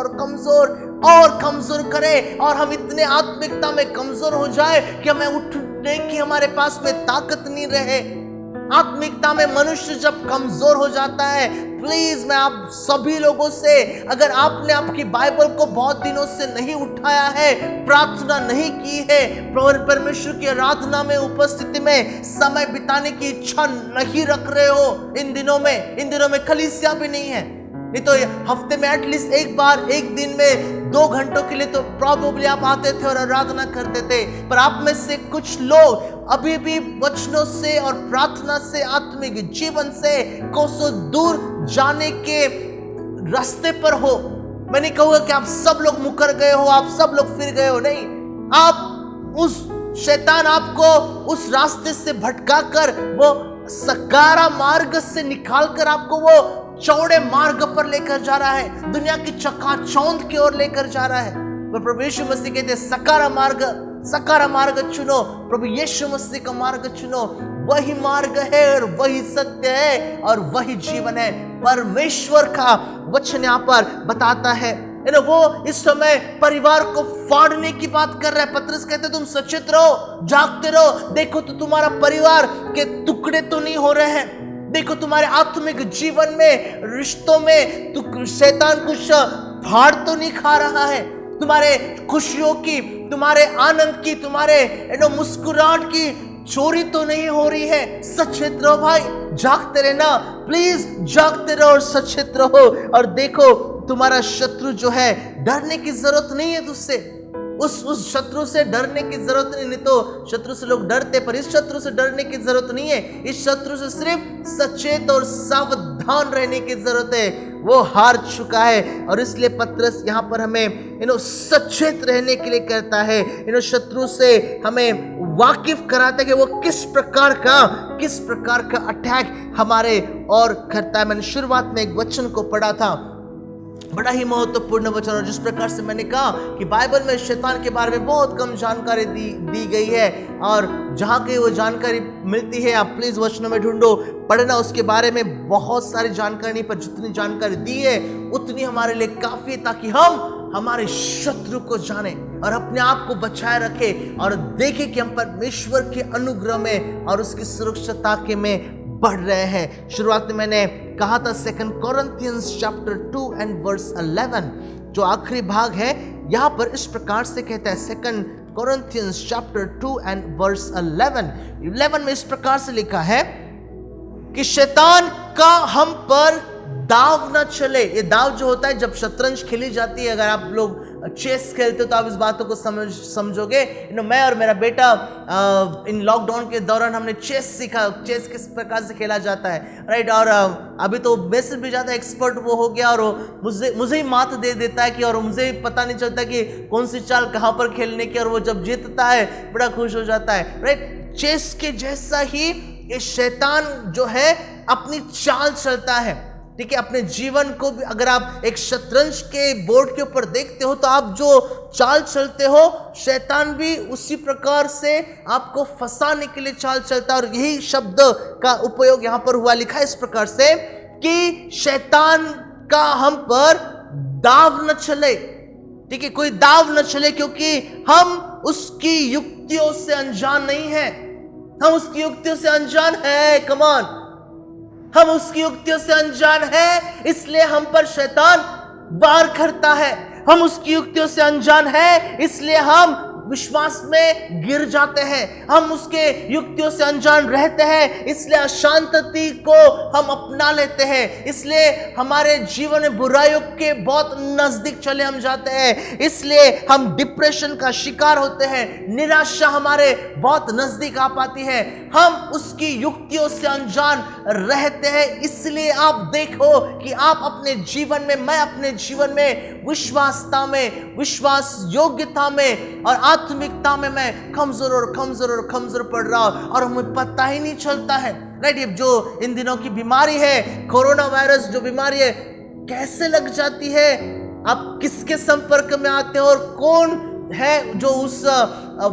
Speaker 1: और कमजोर करे, और हम इतने आत्मिकता में कमजोर हो जाए कि हमें उठने की हमारे पास में ताकत नहीं रहे। आत्मिकता में मनुष्य जब कमजोर हो जाता है, प्लीज मैं आप सभी लोगों से, अगर आपने आपकी बाइबल को बहुत दिनों से नहीं उठाया है, प्रार्थना नहीं की है, परमेश्वर की आराधना में उपस्थिति में समय बिताने की इच्छा नहीं रख रहे हो इन दिनों में कलीसिया भी नहीं है, नहीं तो हफ्ते में एटलीस्ट एक बार, एक दिन में 2 घंटों के लिए तो प्रॉबेबली आप आते थे और आराधना करते थे। पर आप में से कुछ लोग अभी भी वचनों से और प्रार्थना से, आत्मिक जीवन से कोसों दूर जाने के रास्ते पर हो। मैं नहीं कहूंगा कि आप सब लोग मुकर गए हो, आप सब लोग फिर गए हो, नहीं। आप उस शैतान आपको उस रास्ते से भटका कर, वो सकारा मार्ग से निकाल कर आपको वो चौड़े मार्ग पर लेकर जा रहा है, दुनिया की चकाचौंध की ओर लेकर जा रहा है। पर प्रभु यीशु मसीह कहते हैं सकारा मार्ग चुनो, प्रभु यीशु मसीह का मार्ग चुनो। वही मार्ग है और वही सत्य है और वही जीवन है। परमेश्वर का वचन यहाँ पर बताता है, वो इस समय परिवार को फाड़ने की बात कर रहा है। पतरस कहते तुम सचेत रहो, जागते रहो, देखो तो तुम्हारा परिवार के टुकड़े तो नहीं हो रहे हैं, देखो तुम्हारे आत्मिक जीवन में, रिश्तों में शैतान कुछ फाड़ तो नहीं खा रहा है, तुम्हारे खुशियों की, तुम्हारे आनंद की, तुम्हारे मुस्कुराहट की चोरी तो नहीं हो रही है। सचेत रहो भाई, जागते रहना, प्लीज जागते रहो और सचेत रहो। और देखो तुम्हारा शत्रु जो है, डरने की जरूरत नहीं है तुझसे, उस शत्रु से डरने की जरूरत नहीं तो शत्रु से लोग डरते, पर इस शत्रु से डरने की जरूरत नहीं है। इस शत्रु से सिर्फ सचेत और सावधान रहने की जरूरत है। वो हार चुका है और इसलिए पतरस यहाँ पर हमें सचेत रहने के लिए कहता है, शत्रु से हमें वाकिफ कराता है कि वो किस प्रकार का अटैक हमारे और करता है। मैंने शुरुआत में एक वचन को पढ़ा था, बड़ा ही महत्वपूर्ण वचन, और जिस प्रकार से मैंने कहा कि बाइबल में शैतान के बारे में बहुत कम जानकारी दी गई है, और जहाँ कहीं वो जानकारी मिलती है आप प्लीज वचनों में ढूंढो, पढ़ना उसके बारे में। बहुत सारी जानकारी नहीं, पर जितनी जानकारी दी है उतनी हमारे लिए काफी है, ताकि हम हमारे शत्रु को जाने और अपने आप को बचाए रखे और देखें कि हम परमेश्वर के अनुग्रह में और उसकी सुरक्षितता के में बढ़ रहे हैं। शुरुआत में मैंने कहा था 2 Corinthians chapter 2 and verse 11, जो आखिरी भाग है यहाँ पर इस प्रकार से कहता है। 2 Corinthians chapter 2 and verse 11 में इस प्रकार से लिखा है कि शैतान का हम पर दाव न चले। ये दाव जो होता है जब शतरंज खेली जाती है, अगर आप लोग चेस खेलते हो तो आप इस बातों को समझोगे। मैं और मेरा बेटा इन लॉकडाउन के दौरान हमने चेस सीखा, चेस किस प्रकार से खेला जाता है, राइट। और अभी तो वैसे भी ज़्यादा एक्सपर्ट वो हो गया, और मुझे ही मात दे देता है कि, और मुझे ही पता नहीं चलता कि कौन सी चाल कहाँ पर खेलने की, और वो जब जीतता है बड़ा खुश हो जाता है, राइट। चेस के जैसा ही ये शैतान जो है अपनी चाल चलता है, ठीक है। अपने जीवन को भी अगर आप एक शतरंज के बोर्ड के ऊपर देखते हो तो आप जो चाल चलते हो, शैतान भी उसी प्रकार से आपको फंसाने के लिए चाल चलता है। और यही शब्द का उपयोग यहाँ पर हुआ, लिखा है इस प्रकार से कि शैतान का हम पर दाव न चले, ठीक है, कोई दाव न चले, क्योंकि हम उसकी युक्तियों से अनजान नहीं है, हम उसकी युक्तियों से अनजान है। कम ऑन, हम उसकी युक्तियों से अनजान हैं, इसलिए हम पर शैतान वार करता है। हम उसकी युक्तियों से अनजान हैं, इसलिए हम विश्वास में गिर जाते हैं। हम उसके युक्तियों से अनजान रहते हैं, इसलिए अशांति को हम अपना लेते हैं। इसलिए हमारे जीवन में बुराइयों के बहुत नजदीक चले हम जाते हैं। इसलिए हम डिप्रेशन का शिकार होते हैं। निराशा हमारे बहुत नजदीक आ पाती है। हम उसकी युक्तियों से अनजान रहते हैं। इसलिए आप देखो कि आप अपने जीवन में, मैं अपने जीवन में विश्वासता में, विश्वास योग्यता में और आत्मिकता में मैं कमजोर पड़ रहा हूं और हमें पता ही नहीं चलता है। राइट, ये जो इन दिनों की बीमारी है, कोरोना वायरस जो बीमारी है, कैसे लग जाती है, आप किसके संपर्क में आते हो और कौन है जो उस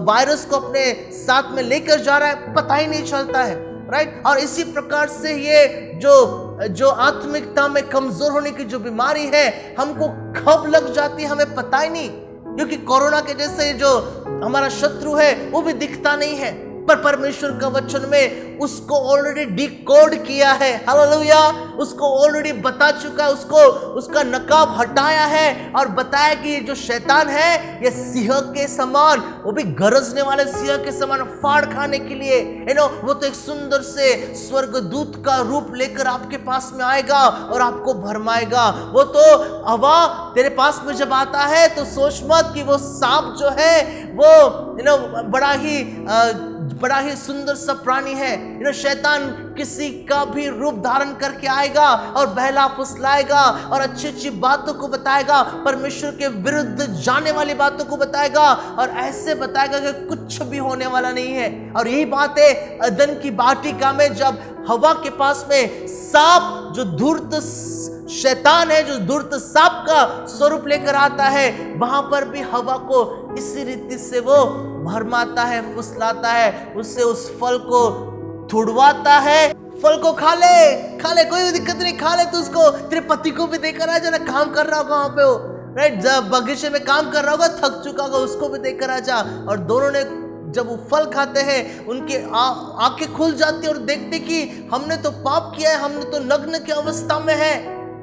Speaker 1: वायरस को अपने साथ में लेकर जा रहा है, पता ही नहीं चलता है। राइट, और इसी प्रकार से ये जो आत्मिकता में कमजोर होने की जो बीमारी है, हमको कब लग जाती है हमें पता ही नहीं, क्योंकि कोरोना के जैसे जो हमारा शत्रु है वो भी दिखता नहीं है, पर परमेश्वर का वचन में उसको ऑलरेडी डिकोड किया है। हालेलुया, उसको ऑलरेडी बता चुका है, उसको उसका नकाब हटाया है और बताया कि जो शैतान है ये सिंह के समान, वो भी गरजने वाले सिंह के समान फाड़ खाने के लिए, वो तो एक सुंदर से स्वर्गदूत का रूप लेकर आपके पास में आएगा और आपको भरमाएगा। वो तो हवा तेरे पास में जब आता है तो सोच मत कि वो सांप जो है वो बड़ा ही सुंदर सा प्राणी है। शैतान किसी का भी रूप धारण करके आएगा और बहला फुसलाएगा और अच्छी अच्छी बातों को बताएगा, परमेश्वर के विरुद्ध जाने वाली बातों को बताएगा और ऐसे बताएगा कि कुछ भी होने वाला नहीं है। और यही बात है अदन की वाटिका में, जब हवा के पास में सांप जो धूर्त शैतान है, जो धूर्त सांप का स्वरूप लेकर आता है, वहां पर भी हवा को इसी रीति से वो भरमाता है, फुसलाता है, उससे उस फल को तुड़वाता है। फल को खा ले, कोई दिक्कत नहीं, खा ले। तो उसको तेरे पति को भी देकर आ जा, काम कर रहा होगा वहां पे वो, राइट, जब बगीचे में काम कर रहा होगा, थक चुका होगा, उसको भी देकर आ जा। और दोनों ने जब वो फल खाते हैं, उनके आंखें खुल जाती है और देखते कि हमने तो पाप किया है, हमने तो नग्न की अवस्था में है,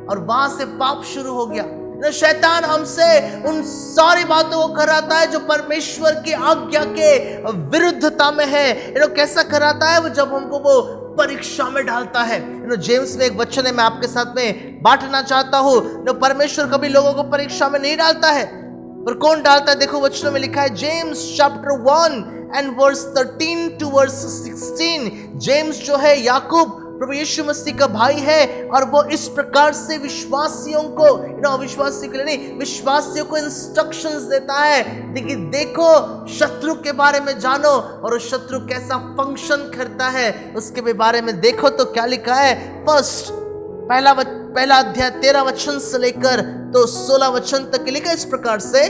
Speaker 1: और वहां से पाप शुरू हो गया। शैतान हमसे उन सारी बातों को कराता है जो परमेश्वर की आज्ञा के विरुद्धता में है। कैसा कराता है वो, जब हमको वो परीक्षा में डालता है। जेम्स में एक वचन है, मैं आपके साथ में बांटना चाहता हूँ। परमेश्वर कभी लोगों को परीक्षा में नहीं डालता है, पर कौन डालता है? देखो वचनों में लिखा है, James chapter 1 and verse 13 to verse 16। James जो है याकूब प्रभु यीशु मसीह का भाई है, और वो इस प्रकार से विश्वासियों को, अविश्वासियों के लिए नहीं, विश्वासियों को इंस्ट्रक्शंस देता है कि देखो, शत्रु के बारे में जानो और उस शत्रु कैसा फंक्शन करता है उसके भी बारे में देखो। तो क्या लिखा है? फर्स्ट पहला अध्याय 13 वचन से लेकर तो 16 वचन तक लिखा इस प्रकार से,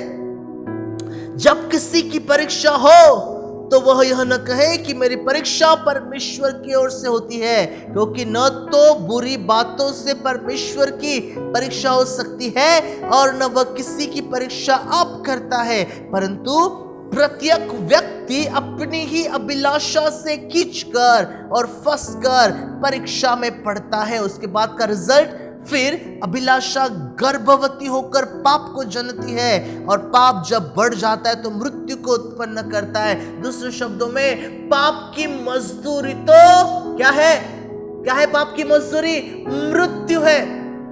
Speaker 1: जब किसी की परीक्षा हो तो वह यह न कहे कि मेरी परीक्षा परमेश्वर की ओर से होती है, क्योंकि न तो बुरी बातों से परमेश्वर की परीक्षा हो सकती है और न वह किसी की परीक्षा आप करता है, परंतु प्रत्येक व्यक्ति अपनी ही अभिलाषा से खींचकर और फंसकर परीक्षा में पड़ता है। उसके बाद का रिजल्ट, फिर अभिलाषा गर्भवती होकर पाप को जनती है, और पाप जब बढ़ जाता है तो मृत्यु को उत्पन्न करता है। दूसरे शब्दों में, पाप की मजदूरी तो क्या है? क्या है पाप की मजदूरी? मृत्यु है।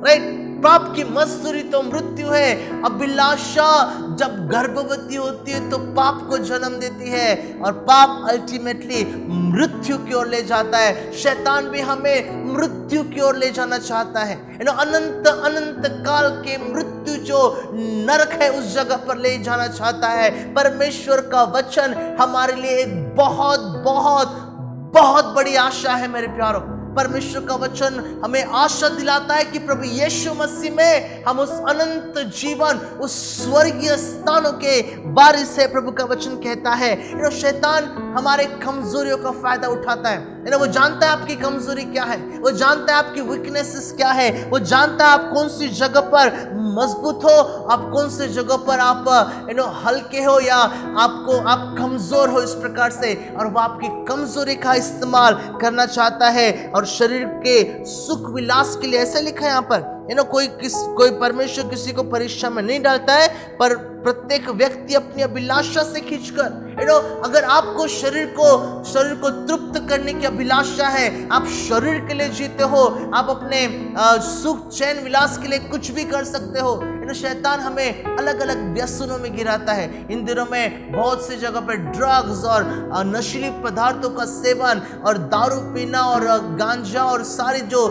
Speaker 1: राइट, पाप की मजदूरी तो मृत्यु है। अभिलाषा जब गर्भवती होती है तो पाप को जन्म देती है, और पाप अल्टीमेटली मृत्यु की ओर ले जाता है। शैतान भी हमें मृत्यु की ओर ले जाना चाहता है। अनंत काल के मृत्यु जो नरक है उस जगह पर ले जाना चाहता है। परमेश्वर का वचन हमारे लिए एक बहुत बहुत बहुत बड़ी आशा है मेरे प्यारों। परमेश्वर का वचन हमें आशा दिलाता है कि प्रभु यीशु मसीह में हम उस अनंत जीवन, उस स्वर्गीय स्थानों के वारिस है। प्रभु का वचन कहता है, शैतान हमारे कमजोरियों का फायदा उठाता है। वो जानता है आपकी कमजोरी क्या है, वो जानता है आपकी वीकनेसेस क्या है, वो जानता है आप कौन सी जगह पर मजबूत हो, आप कौन से जगह पर आप हल्के हो या आप कमजोर हो, इस प्रकार से, और वो आपकी कमजोरी का इस्तेमाल करना चाहता है और शरीर के सुख विलास के लिए। ऐसा लिखा है यहाँ पर, कोई परमेश्वर किसी को परीक्षा में नहीं डालता है, पर प्रत्येक व्यक्ति अपनी अभिलाषा से खींचकर, अगर आपको शरीर को तृप्त करने की अभिलाषा है, आप शरीर के लिए जीते हो, आप अपने सुख चैन विलास के लिए कुछ भी कर सकते हो। शैतान हमें अलग अलग व्यसनों में गिराता है। इन दिनों में बहुत सी जगह पर ड्रग्स और नशीली पदार्थों का सेवन और दारू पीना और गांजा और सारी जो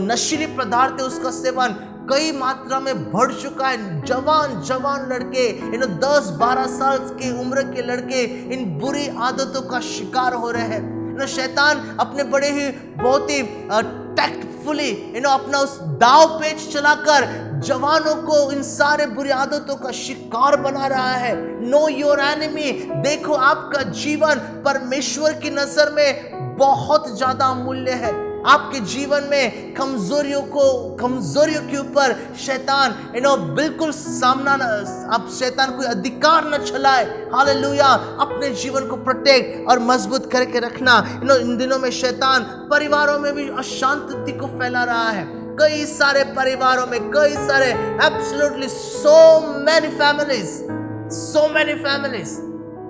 Speaker 1: नशीली पदार्थ है उसका सेवन कई मात्रा में बढ़ चुका है। जवान लड़के, 10-12 साल की उम्र के लड़के इन बुरी आदतों का शिकार हो रहे हैं। शैतान अपने बड़े ही बहुत ही टैक्टफुली अपना उस दाव पेच चलाकर जवानों को इन सारे बुरी आदतों का शिकार बना रहा है। Know your enemy. देखो, आपका जीवन परमेश्वर की नजर में बहुत ज्यादा अमूल्य है। आपके जीवन में कमजोरियों के ऊपर शैतान बिल्कुल सामना, आप शैतान कोई अधिकार न चलाए। हालेलुया। अपने जीवन को प्रोटेक्ट और मजबूत करके रखना। इन दिनों में शैतान परिवारों में भी अशांति को फैला रहा है। कई सारे परिवारों में एब्सोल्युटली सो मेनी फैमिलीज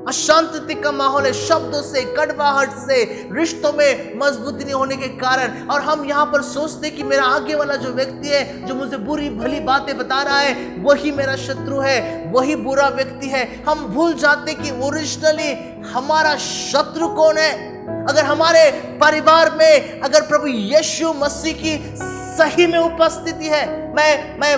Speaker 1: अशांति का माहौल है। शब्दों से, कड़वाहट से, रिश्तों में मजबूती नहीं होने के कारण। और हम यहाँ पर सोचते कि मेरा आगे वाला जो व्यक्ति है, जो मुझे बुरी भली बातें बता रहा है, वही मेरा शत्रु है, वही बुरा व्यक्ति है। हम भूल जाते कि ओरिजिनली हमारा शत्रु कौन है। अगर हमारे परिवार में अगर प्रभु यीशु मसीह की सही में उपस्थिति है, मैं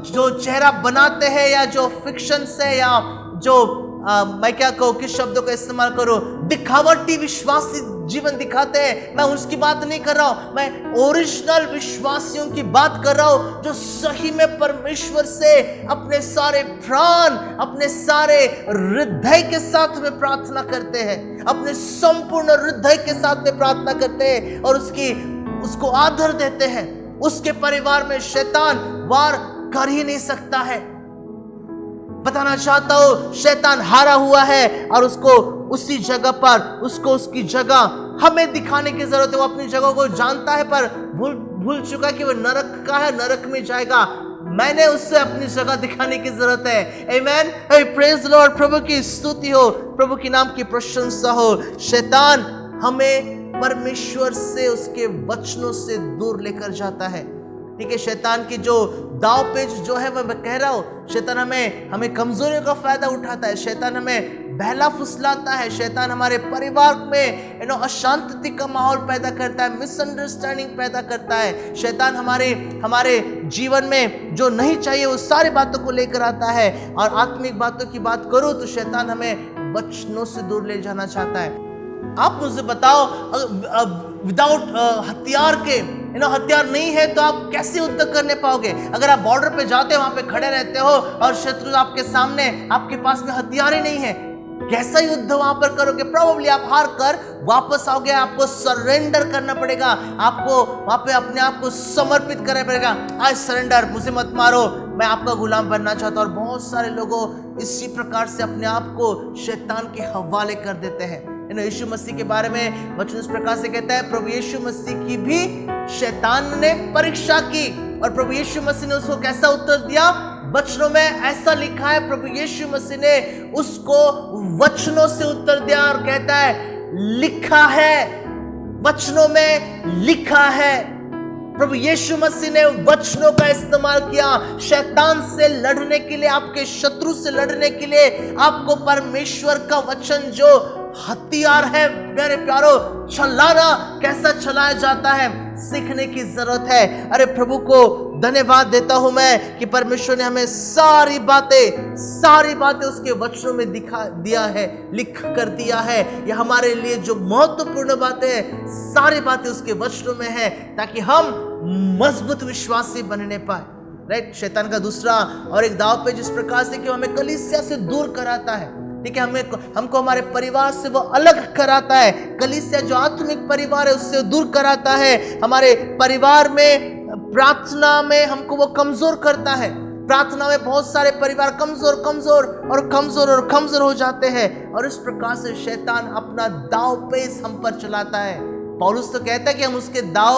Speaker 1: जो चेहरा बनाते हैं या जो फिक्शन से या जो मैं क्या कहूँ, किस शब्दों का इस्तेमाल करूँ, दिखावटी विश्वासी जीवन दिखाते हैं, मैं उसकी बात नहीं कर रहा हूँ। मैं ओरिजिनल विश्वासियों की बात कर रहा हूँ, जो सही में परमेश्वर से अपने सारे प्राण, अपने सारे हृदय के साथ में प्रार्थना करते हैं, अपने संपूर्ण हृदय के साथ में प्रार्थना करते हैं और उसको आदर देते हैं। उसके परिवार में शैतान वार कर ही नहीं सकता है। बताना चाहता हूं, शैतान हारा हुआ है और उसको उसी जगह पर, उसकी जगह हमें दिखाने की जरूरत है। वो अपनी जगह को जानता है पर भूल चुका कि वो नरक का है, नरक में जाएगा। मैंने उससे अपनी जगह दिखाने की जरूरत है। आमेन। Praise Lord. प्रभु की स्तुति हो, प्रभु के नाम की प्रशंसा हो। शैतान हमें परमेश्वर से, उसके वचनों से दूर लेकर जाता है। ठीक है, शैतान की जो दाव पेच जो है मैं कह रहा हूँ, शैतान हमें कमजोरियों का फायदा उठाता है। शैतान हमें बहला फुसलाता है। शैतान हमारे परिवार में अशांति का माहौल पैदा करता है, मिसअंडरस्टैंडिंग पैदा करता है। शैतान हमारे जीवन में जो नहीं चाहिए वो सारी बातों को लेकर आता है। और आत्मिक बातों की बात करूँ तो शैतान हमें वचनों से दूर ले जाना चाहता है। आप मुझे बताओ, विदाउट हथियार के, हथियार नहीं है तो आप कैसे युद्ध करने पाओगे? अगर आप बॉर्डर पे जाते हो, वहां पे खड़े रहते हो और शत्रु आपके सामने, आपके पास में हथियार ही नहीं है, कैसा युद्ध वहां पर करोगे? प्रोबेबली आप हार कर वापस आओगे। आपको सरेंडर करना पड़ेगा, आपको वहां पे अपने आप को समर्पित करना पड़ेगा। आई सरेंडर, मुझे मत मारो, मैं आपका गुलाम बनना चाहता हूं। और बहुत सारे लोगों इसी प्रकार से अपने आप को शैतान के हवाले कर देते हैं। यीशु मसीह के बारे में वचन इस प्रकार से कहता है, प्रभु यीशु मसीह की भी शैतान ने परीक्षा की और प्रभु यीशु मसीह ने उसको कैसा उत्तर दिया? वचनों में ऐसा लिखा है, प्रभु यीशु मसीह ने उसको वचनों से उत्तर दिया और कहता है, लिखा है, वचनों में लिखा है। प्रभु यीशु मसीह ने वचनों का इस्तेमाल किया शैतान से लड़ने के लिए, आपके शत्रु से लड़ने के लिए। आपको परमेश्वर का वचन जो हथियार है मेरे प्यारो, चलाना कैसा चलाया जाता है सीखने की जरूरत है। अरे प्रभु को धन्यवाद देता हूं मैं कि परमेश्वर ने हमें सारी बातें उसके वचनों में दिखा दिया है, लिख कर दिया है। ये हमारे लिए जो महत्वपूर्ण बातें हैं, सारी बातें उसके वचनों में है ताकि हम मजबूत विश्वासी बनने पाए। राइट। शैतान का दूसरा और एक दाव पे जिस प्रकार से कि हमें कलीसिया से दूर कराता है। ठीक है, हमको हमारे परिवार से वो अलग कराता है। कलीसिया जो आत्मिक परिवार है उससे दूर कराता है। हमारे परिवार में प्रार्थना में हमको वो कमजोर करता है। प्रार्थना में बहुत सारे परिवार कमजोर कमजोर और कमजोर और कमजोर हो जाते हैं और इस प्रकार से शैतान अपना दाव पेच हम पर चलाता है। पौलुस तो कहता है कि हम उसके दाव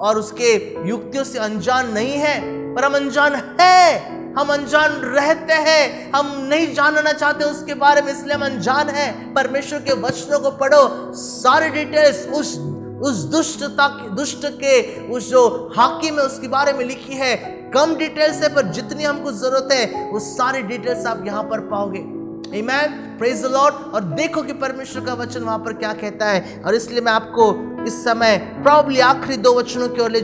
Speaker 1: और उसके युक्तियों से अनजान नहीं है, पर हम अनजान है, हम अनजान रहते हैं, हम नहीं जानना चाहते उसके बारे में, इसलिए हम अनजान हैं। परमेश्वर के वचनों को पढ़ो, सारे डिटेल्स उस दुष्ट के उस जो हाकिम है उसके बारे में लिखी है। कम डिटेल्स है पर जितनी हमको जरूरत है वो सारी डिटेल्स आप यहाँ पर पाओगे। आमेन, प्रेज द लॉर्ड। और देखो कि परमेश्वर का वचन वहां पर क्या कहता है। और इसलिए मैं आपको इस समय प्रॉब्ली आखिरी 2 वचनों की ओर ले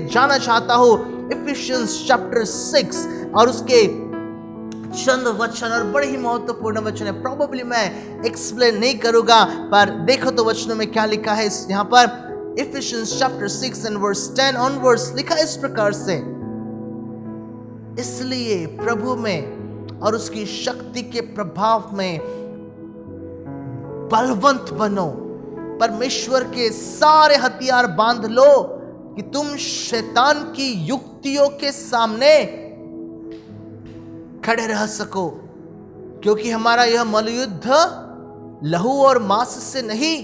Speaker 1: जाना चाहता हूं। इफिशियंस चैप्टर 6 और उसके चंद वचन और बड़े ही महत्वपूर्ण वचन है। प्रॉबेबली मैं एक्सप्लेन नहीं करूंगा, पर देखो तो वचनों में क्या लिखा है। यहाँ पर Ephesians chapter 6 and verse 10 onwards लिखा है इस प्रकार से, इसलिए प्रभु में और उसकी शक्ति के प्रभाव में बलवंत बनो, परमेश्वर के सारे हथियार बांध लो कि तुम शैतान की युक्तियों के सामने खड़े रह सको, क्योंकि हमारा यह मलयुद्ध लहू और मांस से नहीं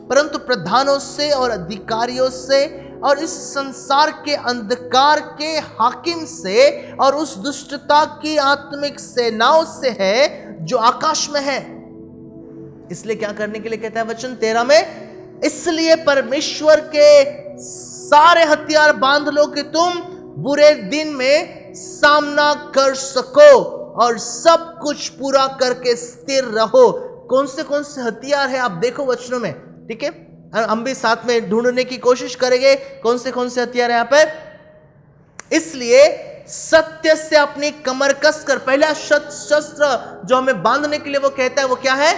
Speaker 1: परंतु प्रधानों से और अधिकारियों से और इस संसार के अंधकार के हाकिम से और उस दुष्टता की आत्मिक सेनाओं से है जो आकाश में है। इसलिए क्या करने के लिए कहता है वचन 13 में, इसलिए परमेश्वर के सारे हथियार बांध लो कि तुम बुरे दिन में सामना कर सको और सब कुछ पूरा करके स्थिर रहो। कौन से हथियार है आप देखो वचनों में, ठीक है, हम भी साथ में ढूंढने की कोशिश करेंगे कौन से हथियार है यहाँ पे। इसलिए सत्य से अपनी कमर कसकर, पहला शस्त्र जो हमें बांधने के लिए वो कहता है वो क्या है,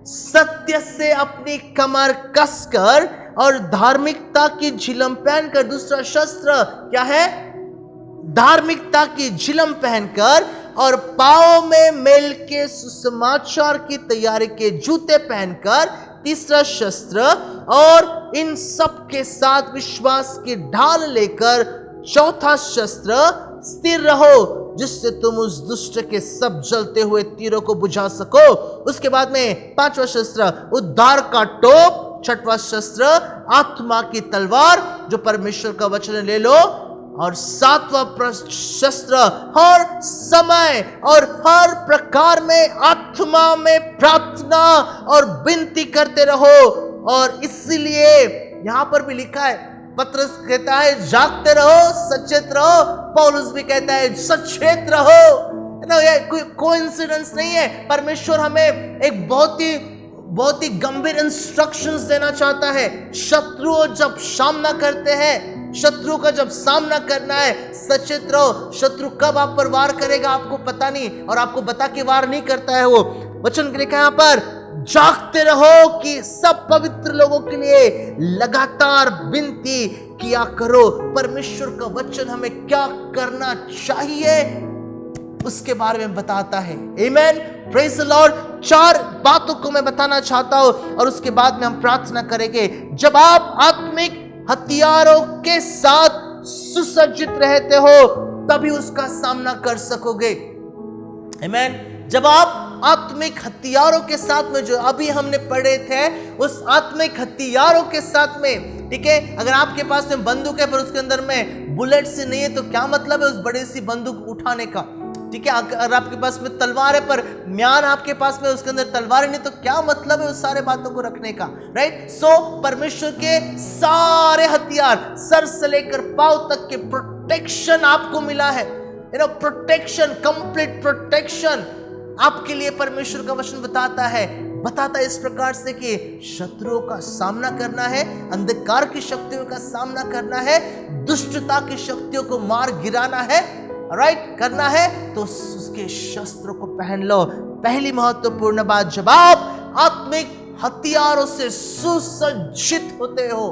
Speaker 1: सत्य से अपनी कमर कसकर और धार्मिकता की झिलम पहनकर। दूसरा शस्त्र क्या है, धार्मिकता की झिलम पहनकर और पांव में मेल के सुसमाचार की तैयारी के जूते पहनकर। तीसरा शस्त्र, और इन सब के साथ विश्वास की ढाल लेकर। चौथा शस्त्र, स्थिर रहो जिससे तुम उस दुष्ट के सब जलते हुए तीरों को बुझा सको। उसके बाद में पांचवा शस्त्र, उद्धार का टोप। छठवां शस्त्र, आत्मा की तलवार जो परमेश्वर का वचन ले लो। और सातवां शस्त्र, हर समय और हर प्रकार में आत्मा में प्रार्थना और विनती करते रहो। और इसीलिए यहां पर भी लिखा है, पत्रस कहता है जागते रहो, सचेत रहो। पौलुस भी कहता है सचेत रहो। ये कोई कोइंसिडेंस नहीं है। परमेश्वर हमें एक बहुत ही गंभीर इंस्ट्रक्शंस देना चाहता है। शत्रुओं जब सामना करते हैं, शत्रु का जब सामना करना है, सचेत रहो। शत्रु कब आप पर वार करेगा आपको पता नहीं, और आपको बता के वार नहीं करता है वो। वचन के लिखा है यहाँ पर, जागते रहो कि सब पवित्र लोगों के लिए लगातार विनती किया करो। परमेश्वर का वचन हमें क्या करना चाहिए उसके बारे में बताता है। आमेन, प्रेज द लॉर्ड। 4 बातों को मैं बताना चाहता हूं और उसके बाद में हम प्रार्थना करेंगे। जब आप आत्मिक हथियारों के साथ सुसज्जित रहते हो तभी उसका सामना कर सकोगे। आमेन। जब आप आत्मिक हथियारों के साथ में, जो अभी हमने पढ़े थे, उस आत्मिक हथियारों के साथ में, ठीक है, अगर आपके पास में बंदूक है पर उसके अंदर में बुलेट से नहीं है तो क्या मतलब है उस बड़ी सी बंदूक उठाने का, ठीक है। अगर आपके पास में तलवार है पर म्यान आपके पास में उसके अंदर तलवार नहीं तो क्या मतलब है उस सारे बातों को रखने का, राइट। सो परमेश्वर के सारे हथियार, सर से लेकर पांव तक के प्रोटेक्शन आपको मिला है। प्रोटेक्शन, कंप्लीट प्रोटेक्शन आपके लिए परमेश्वर का वचन बताता है इस प्रकार से कि शत्रुओं का सामना करना है, अंधकार की शक्तियों का सामना करना है, दुष्टता की शक्तियों को मार गिराना है, राइट, करना है तो उसके शस्त्रों को पहन लो। पहली महत्वपूर्ण बात, जब आप आत्मिक हथियारों से सुसज्जित होते हो,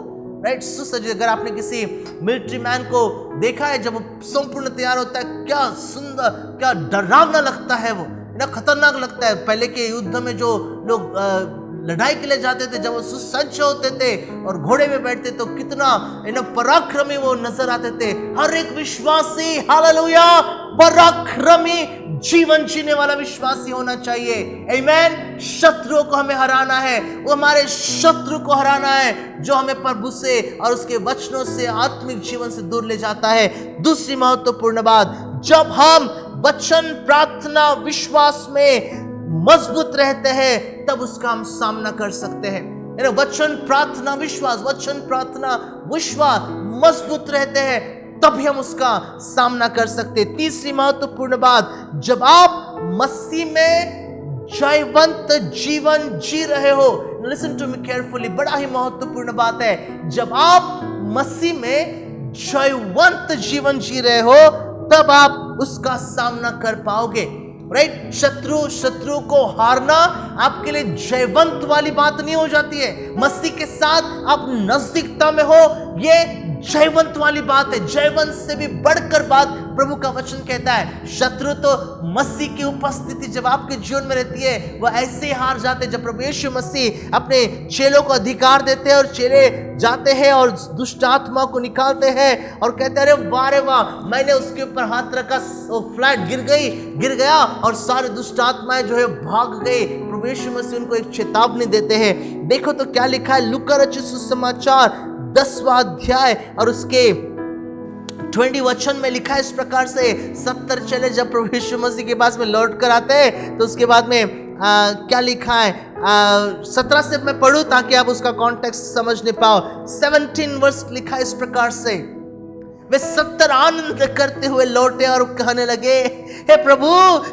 Speaker 1: राइट, सुसज्जित। अगर आपने किसी मिलिट्री मैन को देखा है जब वो संपूर्ण तैयार होता है, क्या सुंदर, क्या डरावना लगता है वो, ना खतरनाक लगता है। पहले के युद्ध में जो लोग लड़ाई के लिए जाते थे, जब वो सुसज्ज होते थे और घोड़े में बैठते तो कितना पराक्रमी वो नजर आते थे। हर एक विश्वासी, हालेलुया, पराक्रमी जीवन जीने वाला विश्वासी होना चाहिए। आमीन। शत्रुओं को हमें हराना है, वो हमारे शत्रु को हराना है जो हमें प्रभु से और उसके वचनों से, आत्मिक जीवन से दूर ले जाता है। दूसरी महत्वपूर्ण बात, जब हम वचन, प्रार्थना, विश्वास में मजबूत रहते हैं तब उसका हम सामना कर सकते हैं। वचन, प्रार्थना, विश्वास, वचन, प्रार्थना, विश्वास मजबूत रहते हैं तभी हम उसका सामना कर सकते हैं। तीसरी महत्वपूर्ण बात, जब आप मसीह में जयवंत जीवन जी रहे हो, लिसन टू मी केयरफुली, बड़ा ही महत्वपूर्ण बात है। जब आप मसीह में जयवंत जीवन जी रहे हो तब आप उसका सामना कर पाओगे। राइट? शत्रु को हारना आपके लिए जयवंत वाली बात नहीं हो जाती है। मसीह के साथ आप नजदीकता में हो, ये जयवंत वाली बात है। जयवंत से भी बढ़कर बात प्रभु का वचन कहता है। शत्रु तो मसीह की उपस्थिति जब आपके जीवन में रहती है वह ऐसे ही हार जाते हैं। जब प्रभु यीशु मसीह अपने चेलों को अधिकार देते हैं और चेले जाते हैं और दुष्ट आत्मा को निकालते हैं और कहते हैं, अरे वाह रे वाह, मैंने उसके ऊपर हाथ रखा, वो फ्लैट गिर गया और सारे दुष्ट आत्माएं जो है भाग गए। प्रभु यीशु मसीह उनको एक चेतावनी देते हैं। देखो तो क्या लिखा है, लूका रचित सुसमाचार 10वां अध्याय और उसके 20 वचन में लिखा है इस प्रकार से। 70 चेले जब प्रभु यीशु मसीह के पास में लौट कर आते हैं तो उसके बाद में क्या लिखा है, 17 से मैं पढ़ूं ताकि आप उसका कॉन्टेक्स्ट समझ नहीं पाओ। 17 वर्ष लिखा है इस प्रकार से, वे 70 आनंद करते हुए लौटे और कहने लगे, हे प्रभु,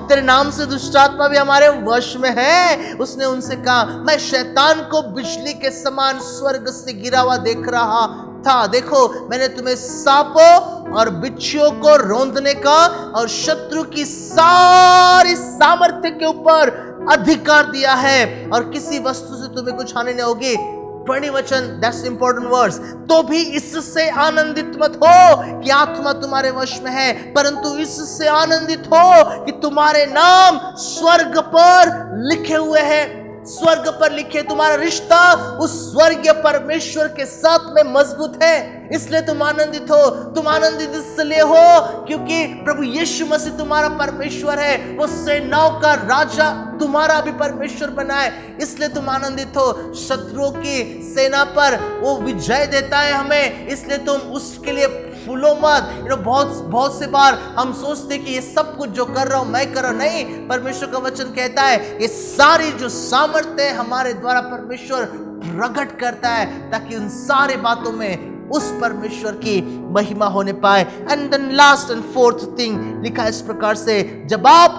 Speaker 1: तेरे नाम से दुष्ट आत्मा भी हमारे वश में है। उसने उनसे कहा, मैं शैतान को बिजली के समान स्वर्ग से गिरा हुआ देख रहा था। देखो, मैंने तुम्हें सांपों और बिच्छुओं को रौंदने का और शत्रु की सारी सामर्थ्य के ऊपर अधिकार दिया है और किसी वस्तु से तुम्हें कुछ हानि नहीं होगी। 20 वचन, दैट्स इंपॉर्टेंट वर्स। तो भी इससे आनंदित मत हो कि आत्मा तुम्हारे वश में है, परंतु इससे आनंदित हो कि तुम्हारे नाम स्वर्ग पर लिखे हुए हैं। स्वर्ग पर लिखे, तुम्हारा रिश्ता उस स्वर्गीय परमेश्वर के साथ में मजबूत है, इसलिए तुम आनंदित हो। तुम आनंदित इसलिए हो क्योंकि प्रभु यीशु मसीह तुम्हारा परमेश्वर है, वो सेनाओं का राजा तुम्हारा भी परमेश्वर बना है, इसलिए तुम आनंदित हो। शत्रुओं की सेना पर वो विजय देता है हमें, इसलिए तुम उसके लिए फूलो मत। बहुत से बार हम सोचते कि ये सब कुछ जो कर रहा हूं मैं कर रहा हूं, नहीं। परमेश्वर का वचन कहता है ये सारी जो सामर्थ्य हमारे द्वारा परमेश्वर प्रकट करता है ताकि उन सारे बातों में उस परमेश्वर की महिमा होने पाए। And then last and fourth thing लिखा है इस प्रकार से, जब आप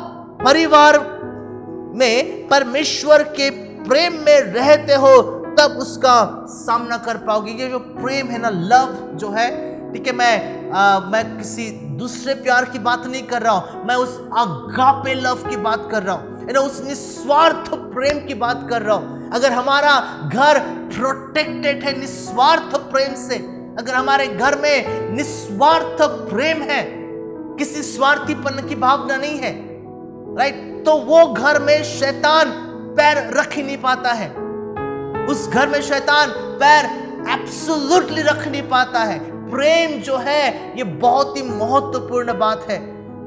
Speaker 1: परिवार में परमेश्वर के प्रेम में रहते हो तब उसका सामना कर पाओगे। ये जो प्रेम है ना, लव जो है, ठीक है, मैं किसी दूसरे प्यार की बात नहीं कर रहा हूं, मैं उस अगापे लव की बात कर रहा हूं, उस निस्वार्थ प्रेम की बात कर रहा हूं। अगर हमारा घर प्रोटेक्टेड है निस्वार्थ प्रेम से, अगर हमारे घर में निस्वार्थ प्रेम है, किसी स्वार्थीपन की भावना नहीं है, राइट, तो वो घर में शैतान पैर रख ही नहीं पाता है। उस घर में शैतान पैर एब्सोल्युटली रख नहीं पाता है। प्रेम जो है ये बहुत ही महत्वपूर्ण बात है,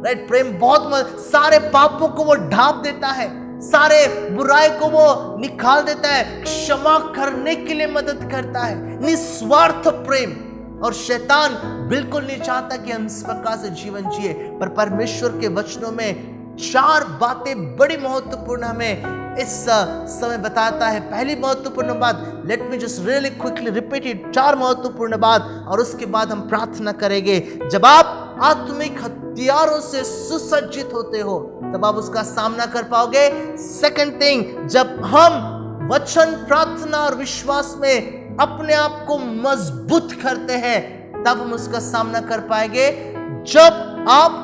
Speaker 1: राइट। प्रेम बहुत सारे पापों को वो ढांप देता है, सारे बुराई को वो निकाल देता है, क्षमा करने के लिए मदद करता है, निस्वार्थ प्रेम। और शैतान बिल्कुल नहीं चाहता कि हम इस प्रकार से जीवन जिए, पर परमेश्वर के वचनों में 4 बातें बड़ी महत्वपूर्ण हमें इस समय बताता है। पहली महत्वपूर्ण बात, let me just really quickly repeat it, 4 महत्वपूर्ण बात, और उसके बाद हम प्रार्थना करेंगे। जब आप आत्मिक हथियारों से सुसज्जित होते हो तब आप उसका सामना कर पाओगे। सेकंड थिंग, जब हम वचन, प्रार्थना और विश्वास में अपने आप को मजबूत करते हैं तब हम उसका सामना कर पाएंगे। जब आप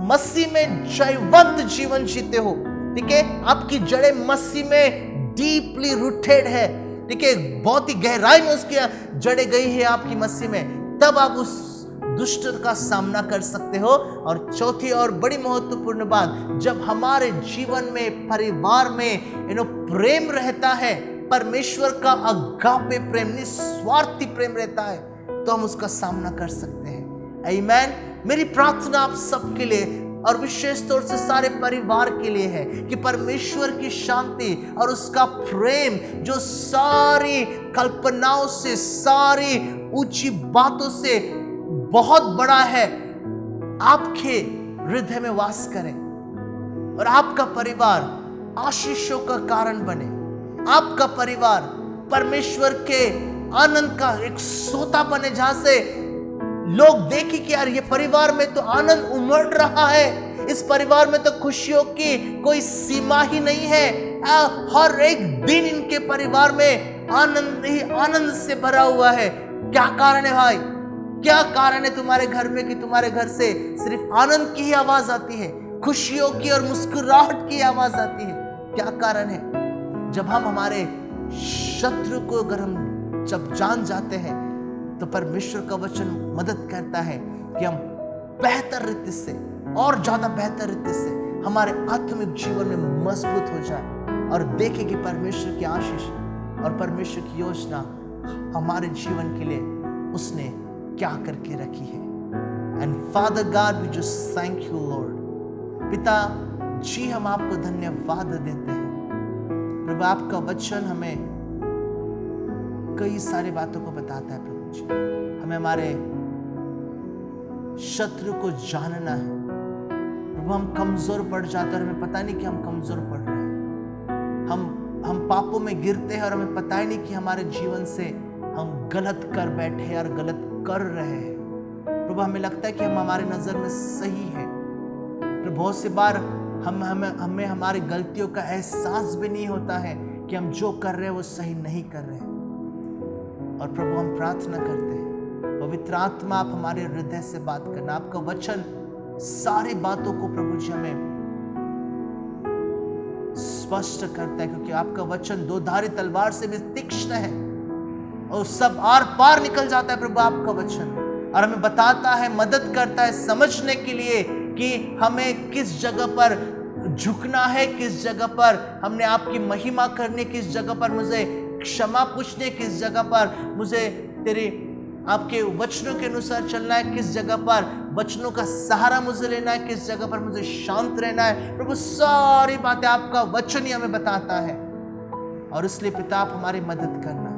Speaker 1: मसीह में जयवंत जीवन जीते हो, ठीक है, आपकी जड़ें मसीह में डीपली रूटेड है, ठीक है, बहुत ही गहराई में उसकी जड़ें गई है आपकी मसीह में, तब आप उस दुष्ट का सामना कर सकते हो। और चौथी और बड़ी महत्वपूर्ण बात, जब हमारे जीवन में, परिवार में प्रेम रहता है, परमेश्वर का अगापे प्रेम, निस्वार्थी प्रेम रहता है, तो हम उसका सामना कर सकते हैं। आमीन। मेरी प्रार्थना आप सबके लिए और विशेष तौर से सारे परिवार के लिए है कि परमेश्वर की शांति और उसका प्रेम जो सारी कल्पनाओं से, सारी ऊंची बातों से बहुत बड़ा है, आपके हृदय में वास करे और आपका परिवार आशीषों का कारण बने। आपका परिवार परमेश्वर के आनंद का एक सोता बने, जहां से लोग देखें कि यार ये परिवार में तो आनंद उमड़ रहा है, इस परिवार में तो खुशियों की कोई सीमा ही नहीं है, हर एक दिन इनके परिवार में आनंद ही आनंद से भरा हुआ है। क्या कारण है भाई? क्या कारण है तुम्हारे घर में कि तुम्हारे घर से सिर्फ आनंद की ही आवाज आती है, खुशियों की और मुस्कुराहट की आवाज आती है? क्या कारण है? जब हम हमारे शत्रु को अगर हम जब जान जाते हैं तो परमेश्वर का वचन मदद करता है कि हम बेहतर रीति से और ज्यादा बेहतर रीति से हमारे आत्मिक जीवन में मजबूत हो जाए और देखें कि परमेश्वर की आशीष और परमेश्वर की योजना हमारे जीवन के लिए उसने क्या करके रखी है। And father god we just thank you lord. पिता जी हम आपको धन्यवाद देते हैं प्रभु। आपका वचन हमें कई सारी बातों को बताता है प्रभु जी। हमें हमारे शत्रु को जानना है प्रभु। हम कमजोर पड़ जाते हैं और हमें पता नहीं कि हम कमजोर पड़ रहे हैं। हम पापों में गिरते हैं और हमें पता ही नहीं कि हमारे जीवन से हम गलत कर बैठे हैं और गलत कर रहे हैं प्रभु। हमें लगता है कि हम हमारे नजर में सही है प्रभु। बहुत सी बार हमें हमारी गलतियों का एहसास भी नहीं होता है कि हम जो कर रहे हैं वो सही नहीं कर रहे हैं। और प्रभु हम प्रार्थना करते हैं पवित्र आत्मा आप हमारे हृदय से बात करना। आपका वचन सारी बातों को प्रभु जी हमें स्पष्ट करता है, क्योंकि आपका वचन दो धारी तलवार से भी तीक्ष्ण है और सब आर पार निकल जाता है प्रभु आपका वचन, और हमें बताता है, मदद करता है समझने के लिए कि हमें किस जगह पर झुकना है, किस जगह पर हमने आपकी महिमा करनी, किस जगह पर मुझे क्षमा पूछने, किस जगह पर मुझे तेरे आपके वचनों के अनुसार चलना है, किस जगह पर वचनों का सहारा मुझे लेना है, किस जगह पर मुझे शांत रहना है प्रभु। सारी बातें आपका वचन ही हमें बताता है। और इसलिए पिता आप हमारी मदद करना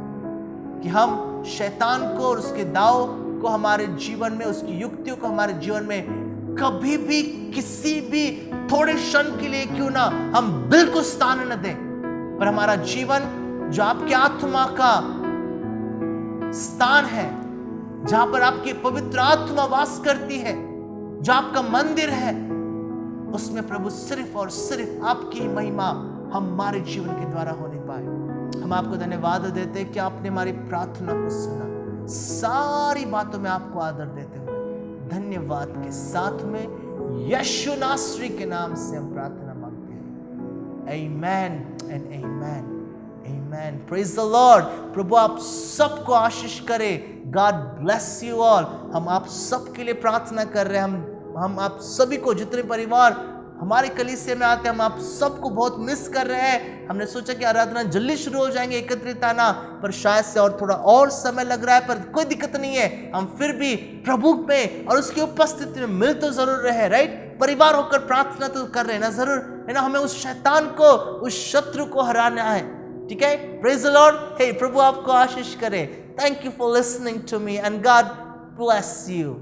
Speaker 1: कि हम शैतान को और उसके दाव को हमारे जीवन में, उसकी युक्तियों को हमारे जीवन में कभी भी किसी भी थोड़े क्षण के लिए क्यों ना हम बिल्कुल स्थान न दें, पर हमारा जीवन जो आपके आत्मा का स्थान है, जहां पर आपकी पवित्र आत्मा वास करती है, जो आपका मंदिर है, उसमें प्रभु सिर्फ और सिर्फ आपकी ही महिमा हमारे जीवन के द्वारा होने पाए। हम आपको धन्यवाद देते हैं कि आपने हमारी प्रार्थना को सुना। सारी बातों में आपको आदर देते हुए धन्यवाद के साथ में यीशु नासरी के नाम से हम प्रार्थना मांगते हैं। Amen and amen. Amen. Praise the Lord. प्रभु आप सबको आशीष करे। God bless you all. हम आप सबके लिए प्रार्थना कर रहे हैं। हम आप सभी को, जितने परिवार हमारे कलीसिया में आते हैं, हम आप सबको बहुत मिस कर रहे हैं। हमने सोचा कि आराधना जल्दी शुरू हो जाएंगे, एकत्रित आना, पर शायद से और थोड़ा और समय लग रहा है, पर कोई दिक्कत नहीं है। हम फिर भी प्रभु में और उसकी उपस्थिति में मिल तो जरूर रहे, राइट? परिवार होकर प्रार्थना तो कर रहे हैं ना, जरूर है ना। हमें उस शैतान को, उस शत्रु को हराना है, ठीक है? Praise the Lord. हे प्रभु आपको आशीष करे। Thank you for listening to me and God bless you.